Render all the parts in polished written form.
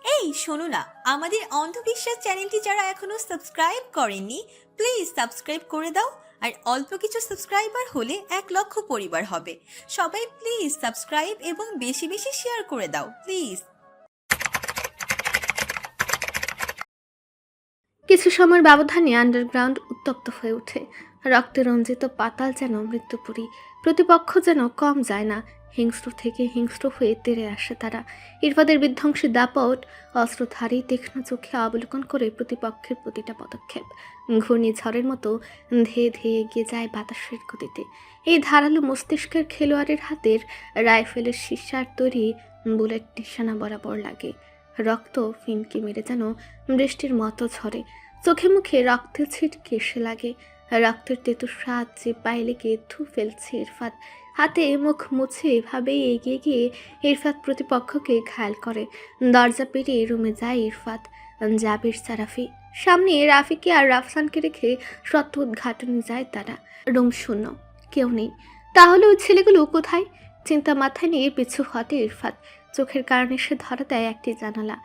এই শোনো না, আমাদের অন্ধবিশ্বাস চ্যানেলটি যারা এখনো সাবস্ক্রাইব করেননি, প্লিজ সাবস্ক্রাইব করে দাও। আর অল্প কিছু সাবস্ক্রাইবার হলে 1 লক্ষ পরিবার হবে। সবাই প্লিজ সাবস্ক্রাইব এবং বেশি বেশি শেয়ার করে দাও প্লিজ। কিছু সময়ের ব্যবধানে আন্ডারগ্রাউন্ড উত্তপ্ত হয়ে ওঠে। রক্তে রঞ্জিত পাতাল যেন মৃত্যুপুরী, প্রতিপক্ষ যেন কম যায় না। হিংস্র থেকে হিংস্র হয়ে তেড়ে আসে তারা। ইরফাদের বিধ্বংসী দাপট অস্ত্রধারী তীক্ষ্ণ চোখে অবলোকন করে প্রতিপক্ষের প্রতিটা পদক্ষেপ ঘূর্ণিঝড়ের মতো ধেয়ে ধেয়ে এগিয়ে যায় বাতাসের গতিতে। এই ধারালো মস্তিষ্কের খেলোয়াড়ের হাতের রাইফেলের সীসার তৈরি বুলেট নিশানা বরাবর লাগে। রক্ত ফিনকি মেরে যেন বৃষ্টির মতো ঝরে। চোখে মুখে রক্তের ছিটকে এসে লাগে। রক্তের তেতু স্বাদ যে পায়ে লেগে থু ফেলছে ইরফাত। হাতে মুখ মুছে এভাবেই এগিয়ে গিয়ে ইরফাত প্রতিপক্ষকে ঘায়াল করে। দরজা পেরিয়ে রুমে যায় ইরফাত, জাবির, সারাফি। সামনে রাফিকে আর রাফসানকে রেখে সত্য উদ্ঘাটনে যায় তারা। রুম শূন্য, কেউ নেই। তাহলে ওই ছেলেগুলো কোথায়? চিন্তা মাথায় নিয়ে পিছু হটে ইরফাত। চোখের কারণে সে ধরা দেয় একটি জানালা।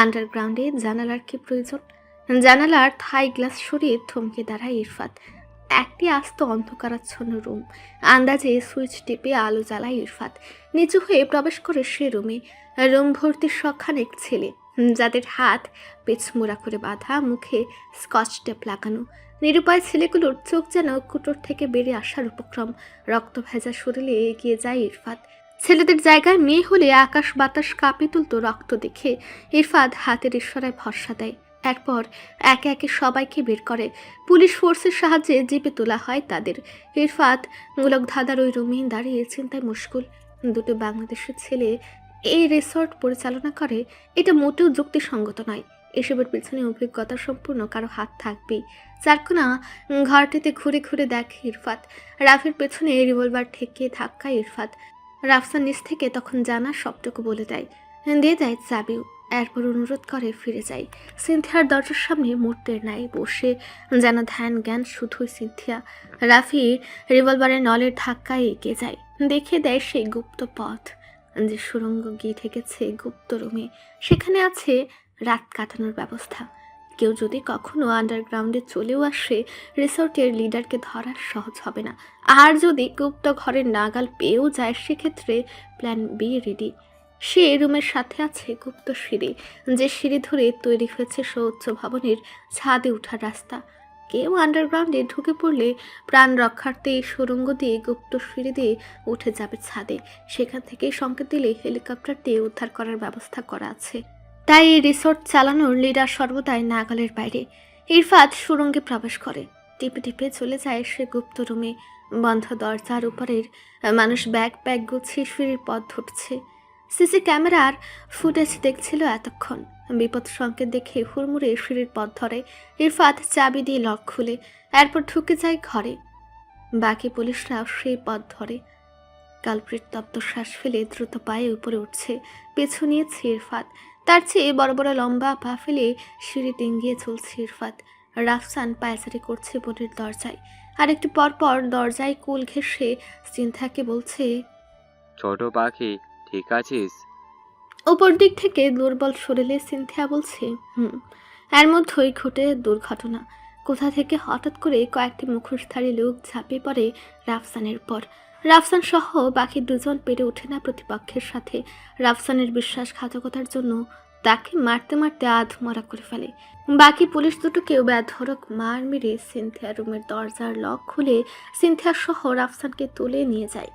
আন্ডারগ্রাউন্ডে জানালার কি প্রয়োজন? জানালার থাই গ্লাস সরিয়ে থমকে দাঁড়ায় ইরফাত। একটি আস্ত অন্ধকারাচ্ছন্ন রুম। আন্দাজে সুইচ টিপে আলো জ্বালায় ইরফাত। নিচু হয়ে প্রবেশ করে সে রুমে। রুম ভর্তি শখানেক ছেলে, যাদের হাত পেছমোড়া করে বাঁধা, মুখে স্কচ টেপ লাগানো। নিরুপায় ছেলেগুলোর চোখ যেন কুটোর থেকে বেরিয়ে আসার উপক্রম। রক্ত ভেজা শরীরে এগিয়ে যায় ইরফাত। ছেলেদের জায়গায় মেয়ে হলে আকাশ বাতাস কাঁপে তুলত রক্ত দেখে। ইরফাত হাতের ইশারায় ভরসা দেয়। এরপর একে একে সবাইকে বের করে। পুলিশ ফোর্সের সাহায্যে জিপে তোলা হয় তাদের। ইরফাত গোলক ধাঁধার ওই রুমে দাঁড়িয়ে চিন্তায় মুশকুল। দুটো বাংলাদেশের ছেলে এই রিসর্ট পরিচালনা করে, এটা মোটেও যুক্তিসঙ্গত নয়। এসবের পিছনে অভিজ্ঞতা সম্পূর্ণ কারো হাত থাকবেই। চারকোনা ঘরটিতে ঘুরে ঘুরে দেখে ইরফাত। রাফের পেছনে রিভলভার ঠেকিয়ে ধাক্কায় ইরফাত। রাফসান নিচ থেকে তখন জানা সবটুকু বলে দেয়, দিয়ে দেয় চাবিও। এরপর অনুরোধ করে ফিরে যাই। সিনথিয়ার দরজার সামনে মূর্তের নাই বসে যেন ধ্যান জ্ঞান শুধুই সিনথিয়া। রাফি রিভলভারের নলের ধাক্কায় এগিয়ে যায়। দেখে দেয় সেই গুপ্ত পথ যে সুড়ঙ্গ গিয়ে ঠেকেছে গুপ্ত রুমে। সেখানে আছে রাত কাটানোর ব্যবস্থা। কেউ যদি কখনো আন্ডারগ্রাউন্ডে চলেও আসে, রিসোর্টের লিডারকে ধরা সহজ হবে না। আর যদি গুপ্ত ঘরের নাগাল পেয়েও যায়, সেক্ষেত্রে প্ল্যান বি রেডি। সে রুমের সাথে আছে গুপ্ত সিঁড়ি, যে সিঁড়ি ধরে তৈরি হয়েছে সৌচ্চ ভবনের ছাদে ওঠার রাস্তা। কেউ আন্ডারগ্রাউন্ডে ঢুকে পড়লে প্রাণ রক্ষার্থে এই সুড়ঙ্গ দিয়ে গুপ্ত সিঁড়ি দিয়ে উঠে যাবে ছাদে। সেখান থেকে সংকেত দিলে হেলিকপ্টার দিয়ে উদ্ধার করার ব্যবস্থা করা আছে। তাই এই রিসোর্ট চালানোর লিডার সর্বদাই নাগালের বাইরে। ইরফাত সুড়ঙ্গে প্রবেশ করে। টিপে টিপে চলে যায় সে গুপ্ত রুমে। বন্ধ দরজার উপরের মানুষ ব্যাগ প্যাক গুছিয়ে সিঁড়ির পথ ধরছে। সিসি ক্যামেরার ফুটেজ দেখছিল এতক্ষণ। বিপদ সংকেত দেখে হুড়মুড়ে সিঁড়ির পথ ধরে। ইরফাত চাবি দিয়ে লক খুলে এরপর ঢুকে যায় ঘরে। বাকি পুলিশরা সেই পথ ধরে। কালপ্রিট তপ্ত শ্বাস ফেলে দ্রুত পায়ে উপরে উঠছে। পেছু নিয়েছে ইরফাত। তার চেয়ে বড় বড় লম্বা পা ফেলে সিঁড়ি ডিঙ্গিয়ে চলছে ইরফাত। রাফসান পায়চারি করছে বোনের দরজায়। আর একটু পর পর দরজায় কুল ঘেঁষে সিনথাকে বলছে, ছোট পাখি, ঠিক আছিস? ওপর দিক থেকে দুর্বল শরীরে সিনথিয়া বলছে, এর মধ্যেই ঘটে দুর্ঘটনা। কোথা থেকে হঠাৎ করে কয়েকটি মুখোশধারী লোক ঝাঁপিয়ে পড়ে রাফসানের পর। রাফসান সহ বাকি দুজন পেরে ওঠে না প্রতিপক্ষের সাথে। রাফসানের বিশ্বাসঘাতকতার জন্য তাকে মারতে মারতে আধমরা করে ফেলে। বাকি পুলিশ দুটোকেও বেধড়ক মার মেরে সিনথিয়া রুমের দরজার লক খুলে সিনথিয়া সহ রাফসানকে তুলে নিয়ে যায়।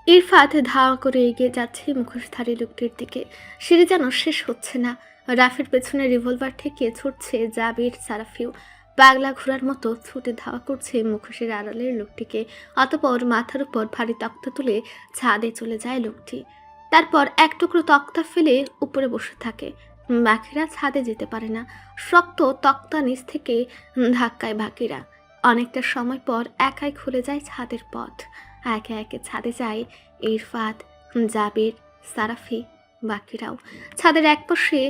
ইরফাত ধাওয়া করে এগিয়ে যাচ্ছে মুখোশধারী লোকটির দিকে। সিঁড়ি যেন শেষ হচ্ছে না। রাফের পেছনে রিভলভার ঠেকিয়ে ছুটছে জাবির, সারাফিও। পাগলা ঘোড়ার মতো ছুটে ধাওয়া করছে মুখোশের আড়ালের লোকটিকে। অতপর মাথার উপর ভারী তক্তা তুলে ছাদে চলে যায় লোকটি। তারপর এক টুকরো তক্তা ফেলে উপরে বসে থাকে। বাকিরা ছাদে যেতে পারে না। শক্ত তক্তা নিচ থেকে ধাক্কায় বাকিরা। অনেকটা সময় পর একাই খুলে যায় ছাদের পথ। একে একে ছাদে যায় ইরফাত, জাবির, সারাফি, বাকিরাও। ছাদের এক পাশে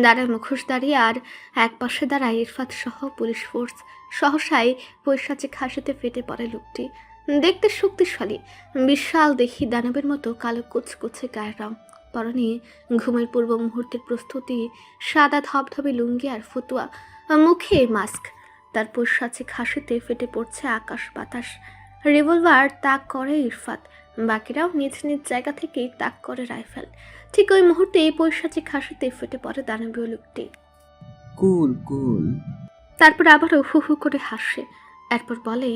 দাঁড়ায় মুখোশধারী আর এক পাশে দাঁড়ায় ইরফাত সহ পুলিশ ফোর্স। সহসাই পৈশাচিক হাসিতে ফেটে পড়ে লোকটি। দেখতে শক্তিশালী, বিশাল দেহি দানবের মতো কালো কুচকুচে গায়ের রং। পরনে ঘুমের পূর্ব মুহূর্তের প্রস্তুতি, সাদা ধবধবে লুঙ্গি আর ফতুয়া, মুখে মাস্ক। তার পশ্চাৎে খাসিতে ফেটে পড়ছে আকাশ বাতাস। রিভলভার তাক করে ইরফাত, বাকিরাও নিজ নিজ জায়গা থেকেই তাক করে রাইফেল। ঠিক ওই মুহূর্তে এই পৈশাচিক খাসিতে ফেটে পড়ে দানবীয় লোকটি। কুল কুল। তারপর আবারও হু হু করে হাসে। এরপর বলে,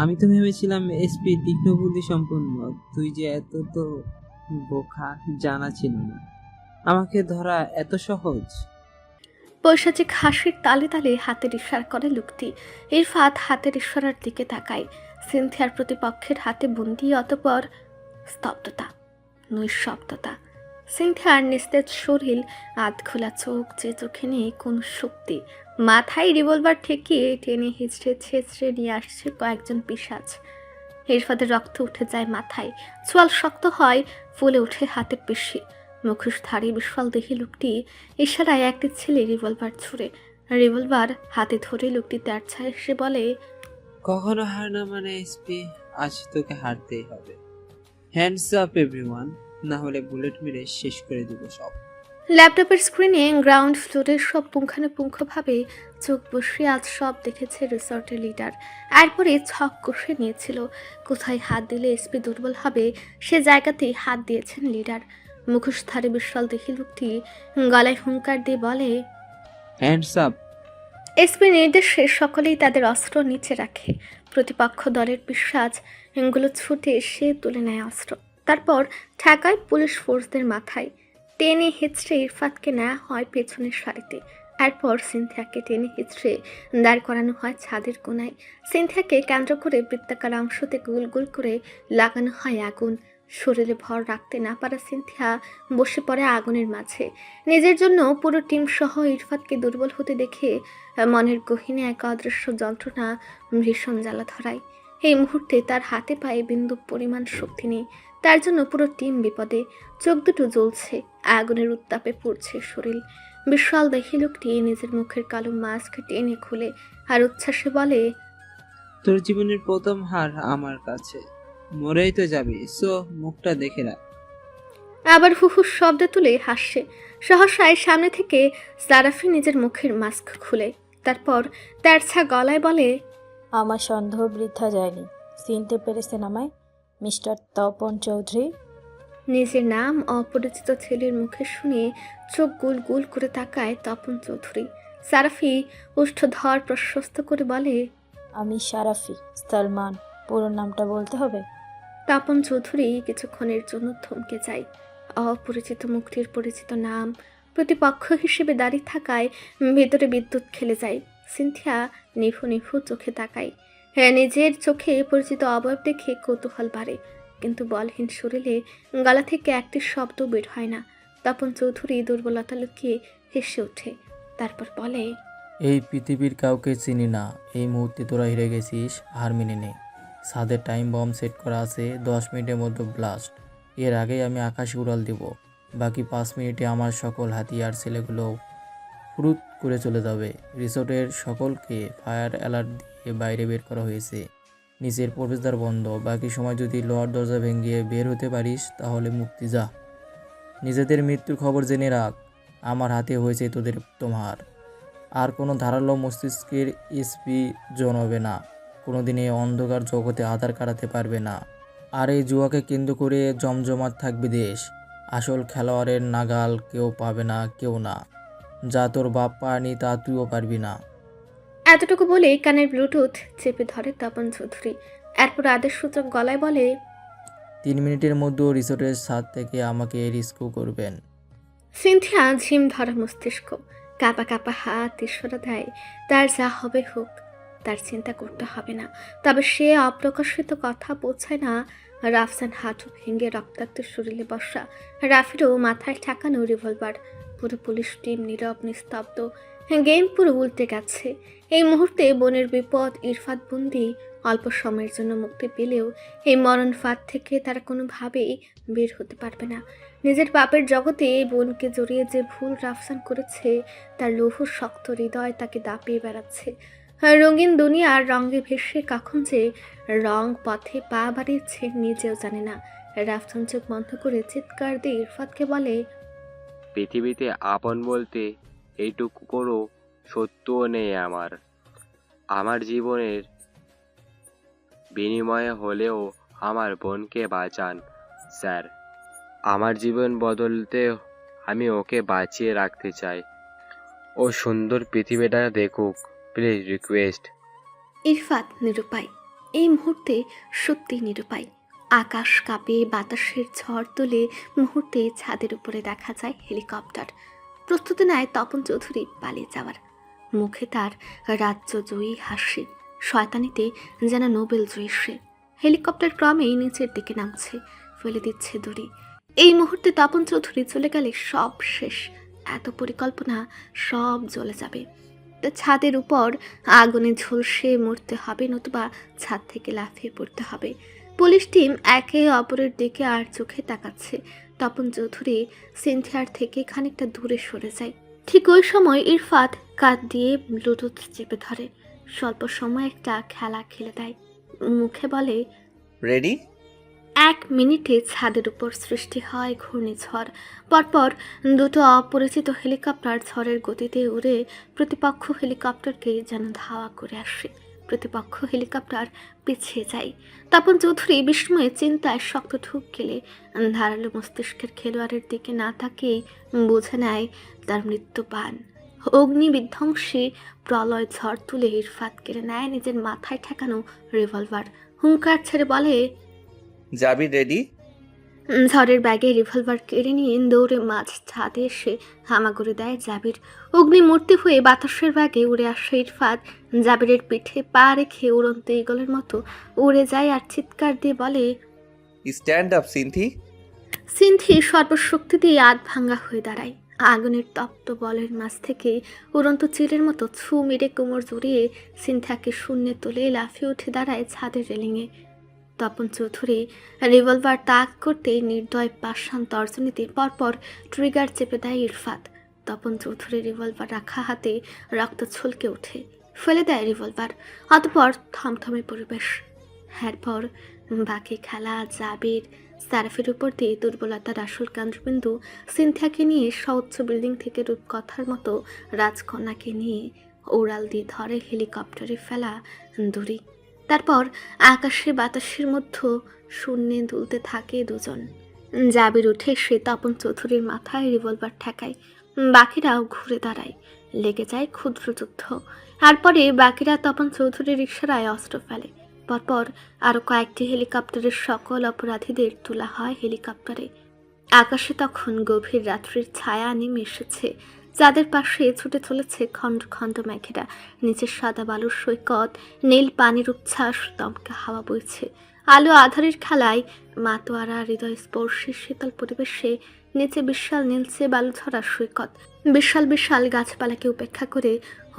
আমি তো ভেবেছিলাম এসপি তীক্ষ্ণ বুদ্ধি সম্পন্ন, তুই যে এত তো বোকা জানা ছিল না। আমাকে ধরা এত সহজ? পৈশাচিক হাসির তালে তালে হাতের ইশারা করে লোকটি। ইরফাত হাতের ইশারার দিকে তাকায়। সিনথিয়ার প্রতিপক্ষের হাতে বন্দি, অতঃপর স্তব্ধতা, নিঃশব্দতা। সিনথিয়ার নিস্তেজ শরীর, আধখোলা চোখ, যে চোখে নেই কোন শক্তি। মাথায় রিভলভার ঠেকিয়ে টেনে হিচড়ে ছেঁচড়ে নিয়ে আসছে কয়েকজন পিশাচ। ইরফাতের রক্ত উঠে যায় মাথায়, চোয়াল শক্ত হয়, ফুলে ওঠে হাতের পেশি। মুখোশধারী বিশাল দেহি লোকটি ইশারায় একটি ছেলে রিভলভার ছুড়ে। রিভলভার হাতে ধরে লোকটি তেরছায় এসে বলে, কখনো হার না মানে এসপি, আজ তোকে হারতেই হবে। হ্যান্ডস আপ এভরিওয়ান, না হলে বুলেট মেরে শেষ করে দিব সব। ল্যাপটপের স্ক্রিনে গ্রাউন্ড ফ্লোরের সব পুঙ্খানুপুঙ্খভাবে চোখ বসিয়ে আজ সব দেখেছে রিসর্টের লিডার। এরপরে ছক কষে নিয়েছিল, কোথায় হাত দিলে এসপি দুর্বল হবে সে জায়গাতেই হাত দিয়েছেন লিডার। মুখোশধারী বিশাল দেহি লোকটি গলায় হুঙ্কার দিয়ে বলে, হ্যান্ডস আপ। এসপি নির্দেশে সকলেই তাদের অস্ত্র নিচে রাখে। প্রতিপক্ষ দলের পিশাচ এগুলো ছুটে এসে তুলে নেয় অস্ত্র। তারপর ঠেকায় পুলিশ ফোর্সদের মাথায়। টেনে হেঁচড়ে ইরফাতকে নেওয়া হয় পেছনের সারিতে। এরপর সিনথিয়াকে টেনে হেঁচড়ে দাঁড় করানো হয় ছাদের কোনায়। সিনথিয়াকে কেন্দ্র করে বৃত্তাকার অংশতে গোল গোল করে লাগানো হয় আগুন। শরীরে ভর রাখতে না পারা সিনথিয়া বসে পড়ে আগুনের মাঝে। নিজের জন্য পুরো টিম সহ ইরফাতকে দুর্বল হতে দেখে মনের গহীনে এক অদৃশ্য যন্ত্রণা ভীষণ জ্বালা ধরায়। এই মুহূর্তে তার হাতে পায়ে বিন্দু পরিমাণ শক্তি নেই। তার জন্য পুরো টিম বিপদে। চোখ দুটো জ্বলছে, আগুনের উত্তাপে পুড়ছে শরীর। বিশাল দেহি লোকটি নিজের মুখের কালো মাস্ক টেনে খুলে আর উচ্ছ্বাসে বলে, তোর জীবনের প্রথম হার আমার কাছে, মরেই তো যাবি, সো মুখটা দেখে রাখ। আবার হুহুর শব্দ তুলে হাসছে। সহসায় সামনে থেকে সারাফি নিজের মুখের মাস্ক খুলে, তারপর তেরছা গলায় বলে, আমার সন্দেহ বৃথা যায়নি। চিনতে পেরেছেন আমায়, মিস্টার তপন চৌধুরী? নিজের নাম অপরিচিত ছেলের মুখে শুনে চোখ গুল গুল করে তাকায় তপন চৌধুরী। সারাফি ওষ্ঠধর প্রশস্ত করে বলে, আমি সারাফি সালমান। পুরো নামটা বলতে হবে? তপন চৌধুরী কিছুক্ষণের জন্য থমকে যায়। অপরিচিত মুখটির পরিচিত নাম প্রতিপক্ষ হিসেবে দাঁড়িয়ে থাকায় ভেতরে বিদ্যুৎ খেলে যায়। সিনথিয়া নিভু নিভু চোখে তাকায়। নিজের চোখে পরিচিত অবয়ব দেখে কৌতূহল বাড়ে, কিন্তু বলহীন শরীরে গলা থেকে একটি শব্দ বের হয় না। তপন চৌধুরী দুর্বলতা লুকিয়ে হেসে ওঠে, তারপর বলে, এই পৃথিবীর কাউকে চিনি না। এই মুহূর্তে তোরা হেরে গেছিস, হার মেনে নে। ছাদের টাইম বম সেট করা আছে, 10 মিনিটের মধ্যে ব্লাস্ট। এর আগেই আমি আকাশে উড়াল দেব। বাকি 5 মিনিটে আমার সকল হাতিয়ার ছেলেগুলো ফুরুত করে চলে যাবে। রিসোর্টের সকলকে ফায়ার অ্যালার্ট দিয়ে বাইরে বের করা হয়েছে। নিচের প্রবেশদ্বার বন্ধ। বাকি সময় যদি লোহার দরজা ভেঙে বের হতে পারিস তাহলে মুক্তি যা। নিজেদের মৃত্যুর খবর জেনে রাখ, আমার হাতে হয়েছে তোদের তোমার। আর কোনো ধারালো মস্তিষ্কের এসপি জনবে না, কোনোদিন এই অন্ধকার জগতে আধার কাটাতে পারবে না। আর এই জুয়াকে কেন্দ্র করে জমজমাট থাকবে দেশ। আসল খেলোয়াড়ের নাগাল কেউ পাবে না, কেউ না। যা তোর বাপ পায়নি তা তুইও পারবি না। এতটুকু বলে কানের ব্লুটুথ চেপে ধরে তপন চৌধুরী। এরপর আদেশসূচক গলায় বলে, 3 মিনিটের মধ্যে রিসোর্টের ছাদ থেকে আমাকে রেস্কিউ করবেন। সিনথিয়া ঝিম ধরা মস্তিষ্ক, কাঁপা কাঁপা হাত ইশারা দেয়, তার যা হবে হোক, তার চিন্তা করতে হবে না। তবে সে অপ্রকাশিত কথা পৌঁছায় না রাফসান হাঁটু ভেঙে রক্তাক্ত শরীরে বসা। রাফিরও মাথায় ঠেকানো রিভলভার। পুরো পুলিশ টিম নীরব নিস্তব্ধ। গেম পুরো উল্টে গেছে। এই মুহূর্তে বোনের বিপদ, ইরফাত বন্দি। অল্প সময়ের জন্য মুক্তি পেলেও এই মরণ ফাঁদ থেকে তারা কোনোভাবেই বের হতে পারবে না। নিজের পাপের জগতে বোনকে জড়িয়ে যে ভুল রাফসান করেছে, তার লৌহ শক্ত হৃদয় তাকে দাপিয়ে বেড়াচ্ছে। রঙিন দুনিয়ার রঙে ভেসে কখন যে রং পথে পা বাড়িয়েছে নিজেও জানে না। রাফসান চোখ বন্ধ করে চিৎকার দিয়ে ইরফাতকে বলে, পৃথিবীতে আপন বলতে এইটুকু কোনো সত্যও নেই আমার। আমার জীবনের বিনিময়ে হলেও আমার বোনকে বাঁচান স্যার। আমার জীবন বদলতে আমি ওকে বাঁচিয়ে রাখতে চাই। ও সুন্দর পৃথিবীটা দেখুক, প্লিজ রিকোয়েস্ট। ইরফাত নিরুপায়, এই মুহূর্তে সত্যি নিরুপায়। আকাশ কাঁপে, বাতাসের ঝড় তুলে মুহূর্তে ছাদের উপরে দেখা যায় হেলিকপ্টার। প্রস্তুতি নেয় তপন চৌধুরী পালিয়ে যাওয়ার। মুখে তার রাজ্যজয়ী হাসি, শয়তানিতে যেন নোবেল জয়ী সে। হেলিকপ্টার ক্রমেই নিচের দিকে নামছে, ফেলে দিচ্ছে দড়ি। এই মুহূর্তে তপন চৌধুরী চলে গেলে সব শেষ। এত পরিকল্পনা সব জ্বলে যাবে। তা ছাদের উপর আগুনে ঝলসে মরতে হবে, নতুবা ছাদ থেকে লাফিয়ে পড়তে হবে। পুলিশ টিম একে অপরের দিকে আর চোখে তাকাচ্ছে। তপন চৌধুরী সিনথিয়ার থেকে খানিকটা দূরে সরে যায়। ঠিক ওই সময় ইরফাত কাঁধ দিয়ে ব্লুটুথ চেপে ধরে। স্বল্প সময় একটা খেলা খেলে দেয়। মুখে বলে, রেডি? 1 মিনিটে ছাদের উপর সৃষ্টি হয় ঘূর্ণিঝড়। পরপর দুটো অপরিচিত হেলিকপ্টার ঝড়ের গতিতে উড়ে প্রতিপক্ষ হেলিকপ্টারকে যেন ধাওয়া করে আসে। প্রতিপক্ষ হেলিকপ্টার পিছিয়ে যায়। তপন চৌধুরী বিস্ময়ে চিন্তায় শক্ত ঢুক গেলে ধারালো মস্তিষ্কের খেলোয়াড়ের দিকে না তাকিয়েই বুঝে নেয় তার মৃত্যুপান। অগ্নি বিধ্বংসী প্রলয় ঝড় তুলে ইরফাত কেড়ে নেয় নিজের মাথায় ঠেকানো রিভলভার। হুঙ্কার ছেড়ে বলে, যাবি রেডি? ঝড়ের ব্যাগে রিভলভার কেড়ে নিয়ে দৌড়ে মাঝ ছাদে এসে হামাগুড়ি দেয় জাবির। অগ্নিমূর্তি হয়ে বাতাসের ব্যাগে উড়ে আসে ইরফাত। জাবিরের পিঠে পা রেখে উড়ন্ত ঈগলের মতো উড়ে যায় আর চিৎকার দিয়ে বলে, স্ট্যান্ড আপ সিনথি। সিনথি সর্বশক্তি দিয়ে আধ ভাঙ্গা হয়ে দাঁড়ায়। আগুনের তপ্ত বলের মাঝ থেকে উড়ন্ত চিলের মতো ছু মেরে কোমর জড়িয়ে সিনথাকে শূন্যে তুলে লাফিয়ে উঠে দাঁড়ায় ছাদের রেলিংয়ে। তপন চৌধুরী রিভলভার তাক করতেই নির্দয় পাষাণ তর্জনীতে পরপর ট্রিগার চেপে দেয় ইরফাত। তপন চৌধুরী রিভলভার রাখা হাতে রক্ত ছলকে ওঠে, ফেলে দেয় রিভলভার। অতঃপর থমথমে পরিবেশ। এরপর বাকি খেলা জাবির সারাফের উপর দিয়ে দুর্বলতার আসল কেন্দ্রবিন্দু সিনথিয়াকে নিয়ে সউচ্চ বিল্ডিং থেকে রূপকথার মতো রাজকন্যাকে নিয়ে ওড়াল দিয়ে ধরে হেলিকপ্টারে ফেলা দড়ি। তারপর আকাশে বাতাসের মধ্যে শূন্যে দুলতে থাকে দুজন। জাবির উঠে সে তপন চৌধুরীর মাথায় রিভলভার ঠেকায়। বাকিরাও ঘুরে দাঁড়ায়। লেগে যায় ক্ষুদ্র যুদ্ধ। তারপরে বাকিরা তপন চৌধুরীর ইশারায় অস্ত্র ফেলে। পরপর আরও কয়েকটি হেলিকপ্টারের সকল অপরাধীদের তোলা হয় হেলিকপ্টারে। আকাশে তখন গভীর রাত্রির ছায়া নেমে এসেছে। যাদের পাশে ছুটে চলেছে খণ্ড খণ্ড মেঘেরা। নিচের সাদা বালুর সৈকত, নীল পানির উচ্ছ্বাস, দমকা হাওয়া বইছে। আলো আধারের খেলায় মাতোয়ারা হৃদয় স্পর্শী শীতল পরিবেশে নিচে বিশাল নীলচে বালু ছড়া সৈকত। বিশাল বিশাল গাছপালাকে উপেক্ষা করে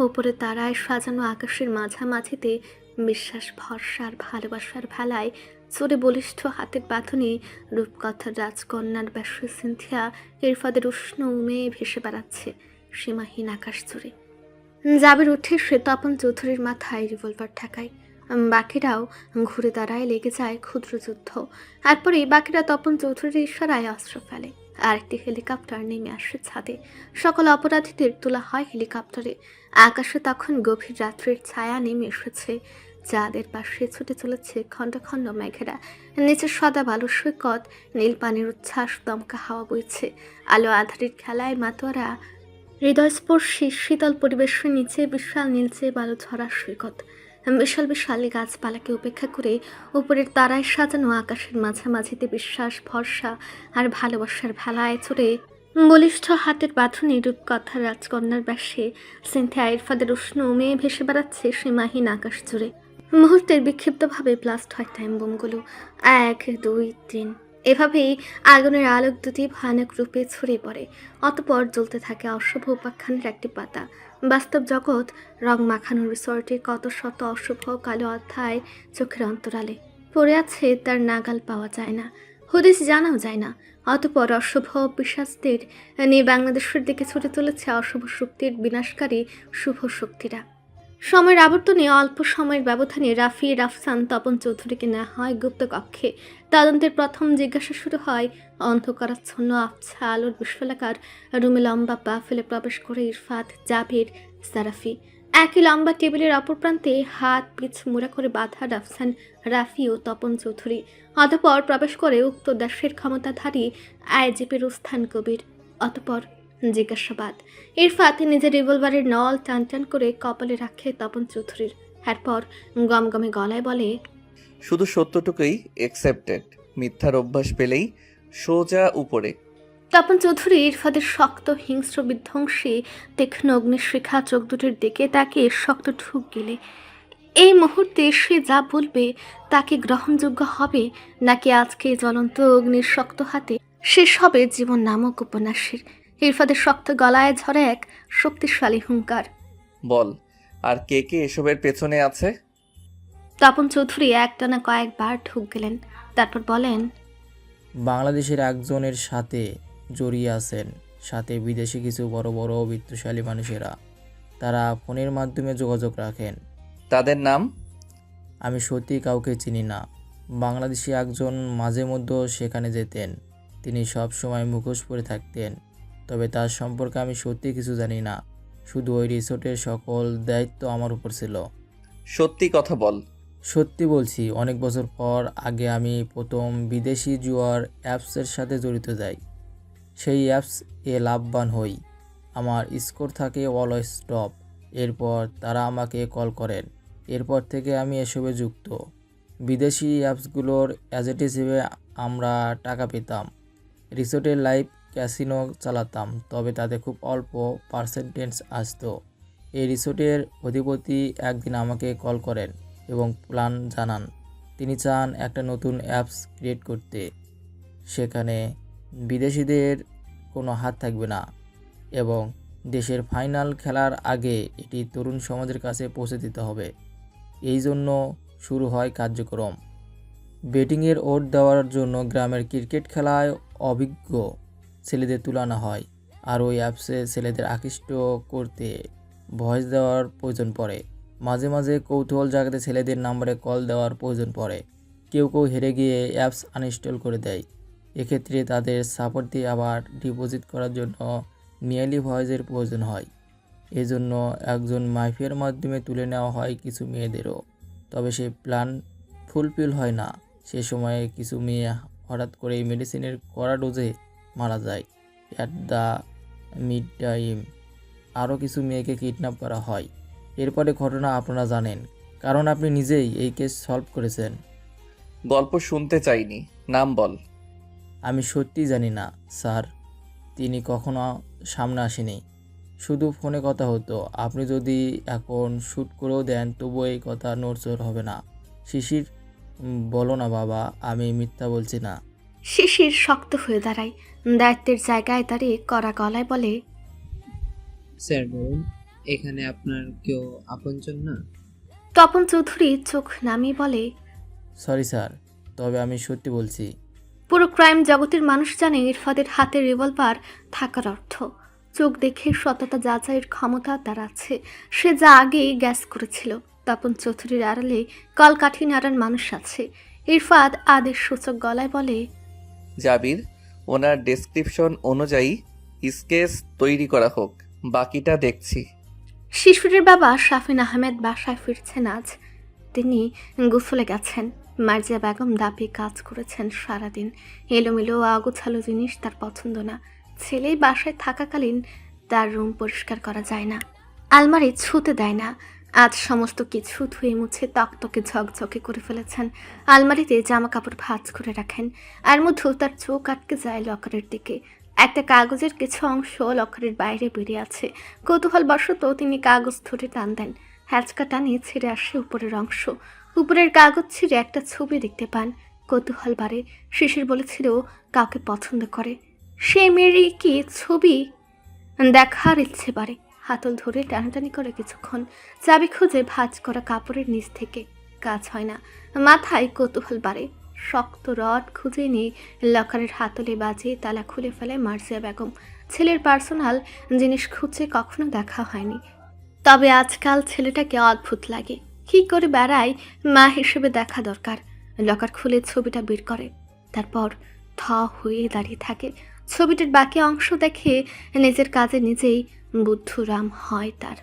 ওপরে তারায় সাজানো আকাশের মাঝামাঝিতে বিশ্বাস, ভরসা আর ভালোবাসার ভেলায় চোরে বলিষ্ঠ হাতের বাঁধনে রূপকথার রাজকন্যার ব্যস্ত সিনথিয়া ইরফাদের উষ্ণ উমে ভেসে বেড়াচ্ছে সীমাহীন আকাশ জুড়ে। জাবির উঠে সে তপন চৌধুরীর মাথায় রিভলভার ঠেকায়। বাকিরাও ঘুরে দাঁড়ায়। লেগে যায় ক্ষুদ্র যুদ্ধ। তারপরে বাকিরা তপন চৌধুরীর ইশারায় অস্ত্র ফেলে। আরেকটি হেলিকপ্টার নেমে আসে ছাদে। সকল অপরাধীদের তোলা হয় হেলিকপ্টারে। আকাশে তখন গভীর রাত্রির ছায়া নেমে এসেছে। যাদের পাশে ছুটে চলেছে খণ্ড খণ্ড মেঘেরা। নিচে সদা বালুর সৈকত, নীল পানির উচ্ছ্বাস, দমকা হাওয়া বইছে। আলো আধারের খেলায় মাতোয়ারা হৃদয়স্পর্শী শীতল পরিবেশের নিচে বিশাল নীলচে বালু ছড়া সৈকত। বিশাল বিশাল গাছপালাকে উপেক্ষা করে উপরের তারায় সাজানো আকাশের মাঝামাঝিতে বিশ্বাস, ভরসা আর ভালোবাসার ভেলায় চড়ে বলিষ্ঠ হাতের বাঁধনে রূপকথার রাজকন্যার ব্যাসে সিনথিয়া ইরফাদের উষ্ণ মেয়ে ভেসে বেড়াচ্ছে সীমাহীন আকাশ জুড়ে। মুহূর্তের বিক্ষিপ্তভাবে ব্লাস্ট হয় টাইম বোমগুলো। 1, 2, 3 এভাবেই আগুনের আলোক দুটি ভয়ানক রূপে ছড়িয়ে পড়ে। অতপর জ্বলতে থাকে অশুভ উপাখ্যানের একটি পাতা। বাস্তব জগৎ রং মাখানো রিসর্টে কত শত অশুভ কালো অধ্যায় চোখের অন্তরালে পড়ে আছে, তার নাগাল পাওয়া যায় না, হদিস জানাও যায় না। অতপর অশুভ পিশাচদের নিয়ে বাংলাদেশের দিকে ছুটে চলেছে অশুভ শক্তির বিনাশকারী শুভ শক্তিরা। সময়ের আবর্তনে অল্প সময়ের ব্যবধানে রাফি, রাফসান, তপন চৌধুরীকে নেওয়া হয় গুপ্ত কক্ষে। তদন্তের প্রথম জিজ্ঞাসা শুরু হয় অন্ধকারাচ্ছন্ন আবছা আলোর বিশ্বলাকার রুমে লম্বা পা ফেলে প্রবেশ করে ইরফাত, জাবির, সারাফি। একই লম্বা টেবিলের অপর প্রান্তে হাত পিছ মুড়া করে বাঁধা রাফসান, রাফি ও তপন চৌধুরী। অতঃপর প্রবেশ করে উক্ত দেশের ক্ষমতাধারী আইজিপি রুস্থান কবির। অতঃপর জিজ্ঞাসাবাদ। ইরফাত নিজের রিভলভারের নল টান টান করে কপালে রাখে তপন চৌধুরীর। এরপর গমগমে গলায় বলে, শুধু সত্যটুকুই একসেপ্টেড, মিথ্যার অভ্যাস পেলেই সোজা উপরে। তপন চৌধুরী ইরফাদের শক্ত হিংস্র বিধ্বংসী তীক্ষ্ণ অগ্নিশিখা চোখ দুটির দিকে তাকিয়ে শক্ত ঢুক গেলে এই মুহূর্তে সে যা বলবে তাকে গ্রহণযোগ্য হবে, নাকি আজকে জ্বলন্ত অগ্নির শক্ত হাতে শেষ হবে জীবন নামক উপন্যাসের। ইরফাদের শক্ত গলায় ঝরে এক শক্তিশালী হুঙ্কার। বল, আর কে কে এসবের পেছনে আছে? তপন চৌধুরী একটানা কয়েকবার ঢুক গেলেন, তারপর বলেন, বাংলাদেশের একজনের সাথে জড়িয়ে আছেন, সাথে বিদেশি কিছু বড় বড় বিত্তশালী মানুষেরা। তারা ফোনের মাধ্যমে যোগাযোগ রাখেন। তাদের নাম? আমি সত্যি কাউকে চিনি না। বাংলাদেশি একজন মাঝে মধ্যে সেখানে যেতেন। তিনি সব সময় মুখোশ পরে থাকতেন, তবে তার সম্পর্কে আমি সত্যি কিছু জানি না। শুধু ওই রিসোর্টের সকল দায়িত্ব আমার উপর ছিল। সত্যি কথা বল। সত্যি বলছি, অনেক বছর পর আগে আমি প্রথম বিদেশি জুয়ার অ্যাপসের সাথে জড়িত যাই। সেই অ্যাপস লাভবান হই। আমার স্কোর থাকে অলওয়েজ টপ। এরপর তারা আমাকে কল করেন। এরপর থেকে আমি এসবে যুক্ত। বিদেশি অ্যাপসগুলোর এজেন্ট হিসেবে আমরা টাকা পেতাম। রিসোর্টের লাইভ ক্যাসিনো চালাতাম, তবে তাতে খুব অল্প পার্সেন্টেজ আসতো। এই রিসোর্টের অধিপতি একদিন আমাকে কল করেন এবং প্ল্যান জানান। তিনি চান একটা নতুন অ্যাপস ক্রিয়েট করতে, সেখানে বিদেশিদের কোনো হাত থাকবে না এবং দেশের ফাইনাল খেলার আগে এটি তরুণ সমাজের কাছে পৌঁছে দিতে হবে। এই জন্য শুরু হয় কার্যক্রম। বেটিংয়ের ওট দেওয়ার জন্য গ্রামের ক্রিকেট খেলায় অভিজ্ঞ ছেলেদের তুলনা হয়, আর ওই অ্যাপসে ছেলেদের আকৃষ্ট করতে ভয়েস দেওয়ার প্রয়োজন পড়ে। মাঝে মাঝে কৌতূহল জাগাতে ছেলেদের নাম্বারে কল দেওয়ার প্রয়োজন পড়ে। কেউ কেউ হেরে গিয়ে অ্যাপস আনইনস্টল করে দেয়। এক্ষেত্রে তাদের সাপোর্ট দিয়ে আবার ডিপোজিট করার জন্য মেয়ালি ভয়েসের প্রয়োজন হয়। এজন্য একজন মাফিয়ার মাধ্যমে তুলে নেওয়া হয় কিছু মেয়েদেরও। তবে সেই প্ল্যান ফুলফিল হয় না। সে সময়ে কিছু মেয়ে হঠাৎ করে মেডিসিনের কড়া ডোজে মারা যায়। অ্যাট দ্য মিড টাইম আরও কিছু মেয়েকে কিডন্যাপ করা হয়। এরপরে ঘটনা আপনারা জানেন, কারণ আপনি নিজেই এই কেস সলভ করেছেন। গল্প শুনতে চাইনি, নাম বল। আমি সত্যিই জানি না স্যার। তিনি কখনো সামনে আসেনি, শুধু ফোনে কথা হতো। আপনি যদি এখন শ্যুট করেও দেন তবুও এই কথা নড়চড় হবে না। শিশির, বলো না বাবা, আমি মিথ্যা বলছি না। শিশির শক্ত হয়ে দাঁড়ায়, দায়িত্বের জায়গায় দাঁড়িয়ে কড়া গলায় বলে, স্যার বলুন, এখানে আপনার কেউ আপনজন না? তপন চৌধুরী চোখ নামিয়ে বলে, সরি স্যার, তবে আমি সত্যি বলছি। পুরো ক্রাইম জগতের মানুষ জানে ইরফাদের হাতে রিভলভার থাকার অর্থ। চোখ দেখে সততা যাচাইয়ের ক্ষমতা তার আছে। সে যা আগেই গ্যাস করেছিল, তপন চৌধুরীর আড়ালে কলকাঠি নাড়ার মানুষ আছে। ইরফাদ আদেশ সূচক গলায় বলে, জাবির, ওনার ডেসক্রিপশন অনুযায়ী স্কেচ তৈরি করা হোক, বাকিটা দেখছি। শিশুরের বাবা শাফিন আহমেদ বাসায় ফিরছেন আজ। তিনি গোসলে গেছেন। মার্জিয়া বেগম দাপে কাজ করেছেন সারাদিন। এলোমেলো আগোছালো জিনিস তার পছন্দ না। ছেলেই বাসায় থাকাকালীন তার রুম পরিষ্কার করা যায় না, আলমারি ছুঁতে দেয় না। আজ সমস্ত কিছু ধুয়ে মুছে তকতকে ঝকঝকে করে ফেলেছেন। আলমারিতে জামা কাপড় ভাঁজ করে রাখেন। আর মধ্যেও তার চোখ আটকে যায় লকারের দিকে। একটা কাগজের কিছু অংশ লকারের বাইরে বেরিয়ে আছে। কৌতূহলবশত তিনি কাগজ ধরে টান দেন। হ্যাচকা টানে ছিঁড়ে আসে উপরের অংশ। উপরের কাগজ ছিঁড়ে একটা ছবি দেখতে পান। কৌতূহল বাড়ে। শিশির বলেছিল কাউকে পছন্দ করে। সে মেয়েরই কি ছবি দেখার ইচ্ছে বাড়ে। হাতল ধরে টানাটানি করে কিছুক্ষণ। চাবি খুঁজে ভাঁজ করা কাপড়ের নিচ থেকে। কাজ হয় না। মাথায় কৌতূহল বাড়ে। শক্ত রড খুঁজে নিয়ে লকারের হাতলে বাজিয়ে তালা খুলে ফেলে মার্জিয়া বেগম। ছেলের পার্সোনাল জিনিস খুঁজে কখনো দেখা হয়নি। তবে আজকাল ছেলেটাকে অদ্ভুত লাগে। কি করে বেড়ায় মা হিসেবে দেখা দরকার। লকার খুলে ছবিটা বের করে, তারপর থ হয়ে দাঁড়িয়ে থাকে। ছবিটার বাকি অংশ দেখে নিজের কাজে নিজেই বুদ্ধুরাম হয় তার।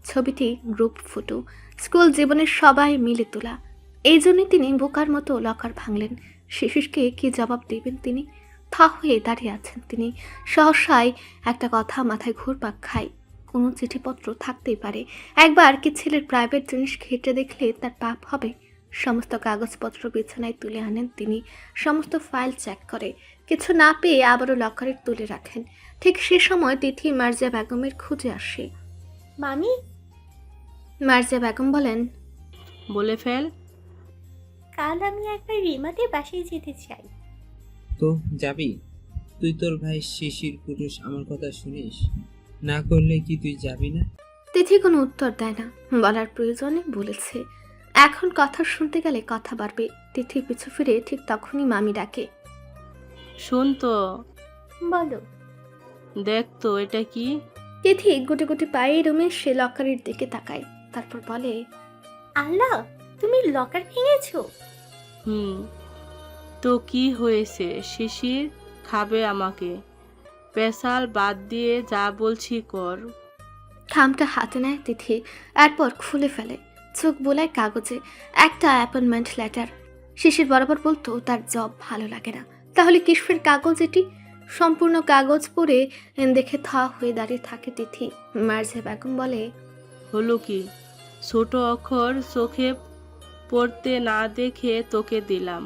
ছবিটি গ্রুপ ফটো, স্কুল জীবনের সবাই মিলে তোলা। এই জন্যই তিনি বোকার মতো লকার ভাঙলেন। শিশিরকে কি জবাব দেবেন তিনি? থা হয়ে দাঁড়িয়ে আছেন তিনি। সহসায় একটা কথা মাথায় ঘুরপাক খায়। কোনো চিঠিপত্র থাকতেই পারে। একবার কি ছেলের প্রাইভেট জিনিস ঘেঁটে দেখলে তার পাপ হবে? সমস্ত কাগজপত্র বিছানায় তুলে আনেন তিনি। সমস্ত ফাইল চেক করে। কিছু না পেয়ে আবারও লকারে তুলে রাখেন। ঠিক সে সময় তিথি মার্জিয়া বেগমের খুঁজে আসে। মামি, মার্জিয়া বেগম বলেন, বলে ফেল। কাল আমি একবার রিমাদের বাসায় যেতে চাই। তো যাবি? তুই তোর ভাই শিশির পুরুষ আমার কথা শুনিস? না করলে কি তুই যাবি না? তিথি কোনো উত্তর দেয় না। বলার প্রয়োজনে বলেছে। এখন কথা শুনতে গেলে কথা বাড়বে। তিথি পিছু ফিরে ঠিক তখনই মামি ডাকে। শোন তো, বলো। দেখ তো এটা কি। তিথি গুটি গুটি পায়ে রুমে সে লকারের দিকে তাকায়। তারপর বলে, আল্লাহ, তুমি লকার ভেঙেছো? তো কি হয়েছে? শিশির খাবে আমাকে। পেশাল বাদ দিয়ে যা বলছি কর। খামটা হাতে নেয় তিথি, এরপর খুলে ফেলে। চোখ বোলায় কাগজে একটা অ্যাপয়েন্টমেন্ট লেটার। শিশির বরাবর বলতো তার জব ভালো লাগে না। তাহলে কিসের কাগজ এটি? সম্পূর্ণ কাগজ পড়ে দেখে থা হয়ে দাঁড়িয়ে থাকে তিথি। মার্জিয়া বেগম বলে, হলো কি? ছোট অক্ষর চোখে পড়তে না দেখে তোকে দিলাম।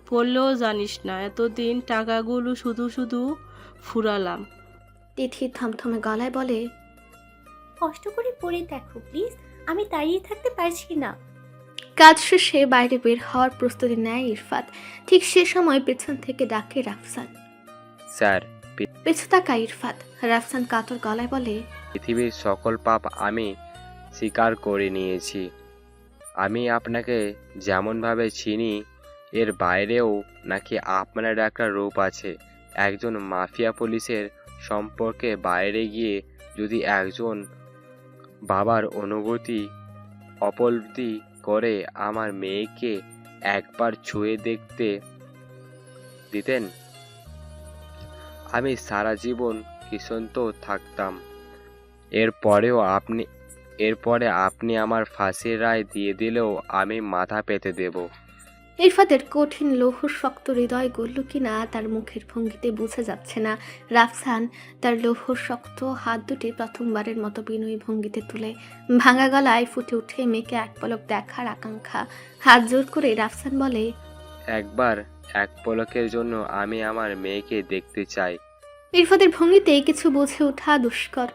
পড়লেও জানিস না, এতদিন টাকাগুলো শুধু শুধু ফুরালাম। তিথি থমথমে গলায় বলে, কষ্ট করে পড়ে দেখো প্লিজ, আমি দাঁড়িয়ে থাকতে পারছি না। কাজ শেষে বাইরে বের হওয়ার প্রস্তুতি নেয় ইরফাত। ঠিক সে সময় পেছন থেকে ডাকে রাফসান। স্যার, পেছু তাকায় ইরফাত। রাফসান কাতর গলায় বলে, পৃথিবীর সকল পাপ আমি স্বীকার করে নিয়েছি। আমি আপনাকে যেমনভাবে চিনি এর বাইরেও নাকি আপনার একটা রূপ আছে। একজন মাফিয়া পুলিশের সম্পর্কে বাইরে গিয়ে যদি একজন বাবার অনুভূতি উপলব্ধি করে আমার মেয়েকে একবার ছুঁয়ে দেখতে দিতেন, আমি সারা জীবন কিশন্ত থাকতাম। এরপরে আপনি আমার ফাঁসির রায় দিয়ে দিলেও আমি মাথা পেতে দেব। ইরফাতের কঠিন লৌহ শক্ত হৃদয় গড়ল কিনা তার মুখের ভঙ্গিতে বোঝা যাচ্ছে না। রাফসান তার লৌহ শক্ত হাত দুটি প্রথমবারের মতো বিনয়ী ভঙ্গিতে তুলে ভাঙা গলায় ফুটে উঠে মেয়েকে এক পলক দেখার আকাঙ্ক্ষা। হাত জোর করে রাফসান বলে, একবার এক পলকের জন্য আমি আমার মেয়েকে দেখতে চাই। ইরফাতের ভঙ্গিতে কিছু বুঝে ওঠা দুষ্কর।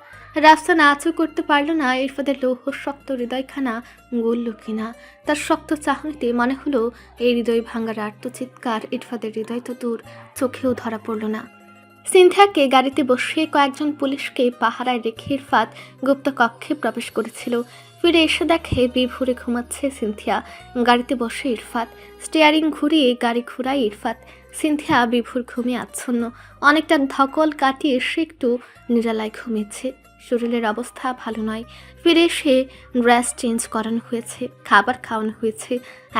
রাফসান আঁচও করতে পারল না ইরফাতের লৌহ শক্ত হৃদয়খানা গড়ল কিনা। তার শক্ত চাহনিতে মনে হলো এই হৃদয় ভাঙার আর্তচিৎকার। ইরফাতের হৃদয় তো দূর, চোখেও ধরা পড়ল না। সিনথিয়াকে গাড়িতে বসিয়ে কয়েকজন পুলিশকে পাহারায় রেখে ইরফাত গুপ্ত কক্ষে প্রবেশ করেছিল। ফিরে এসে দেখে বিভোরে ঘুমাচ্ছে সিনথিয়া। গাড়িতে বসে ইরফাত, স্টিয়ারিং ঘুরিয়ে গাড়ি ঘুরায় ইরফাত। সিনথিয়া বিভোর ঘুমিয়ে আচ্ছন্ন। অনেকটা ধকল কাটিয়ে সে একটু নিরালায় ঘুমিয়েছে। শরীরের অবস্থা ভালো নয়। ফিরে এসে ড্রেস চেঞ্জ করানো হয়েছে, খাবার খাওয়ানো হয়েছে,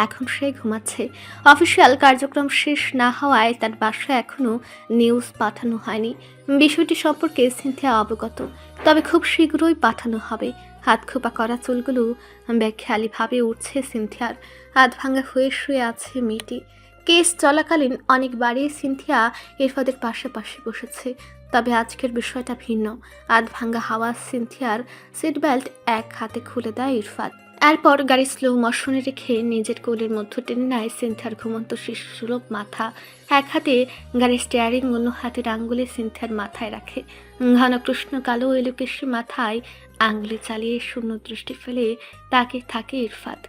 এখন সে ঘুমাচ্ছে। অফিসিয়াল কার্যক্রম শেষ না হওয়ায় তার বাসায় এখনও নিউজ পাঠানো হয়নি। বিষয়টি সম্পর্কে সিনথিয়া অবগত, তবে খুব শীঘ্রই পাঠানো হবে। হাত খোপা করা চুলগুলো বেখেয়ালিভাবে উঠছে সিনথিয়ার। হাত ভাঙা হয়ে শুয়ে আছে মেয়েটি। কেস চলাকালীন অনেকবারই সিনথিয়া ইরফাতের পাশাপাশি বসেছে, তবে আজকের বিষয়টা ভিন্ন। আধ ভাঙ্গা হাওয়া সিনথিয়ার সিট বেল্ট এক হাতে খুলে দেয় ইরফাত। এরপর গাড়ি স্লো মোশনে রেখে নিজের কোলের মধ্য টেনে নেয় সিনথিয়ার ঘুমন্ত শিশুসুলভ মাথা। এক হাতে গাড়ির স্টিয়ারিং, অন্য হাতের আঙ্গুলে সিনথিয়ার মাথায় রাখে। ঘন কৃষ্ণ কালো এলোকেশে মাথায় আঙ্গুলে চালিয়ে শূন্য দৃষ্টি ফেলে তাকে থাকে ইরফাত।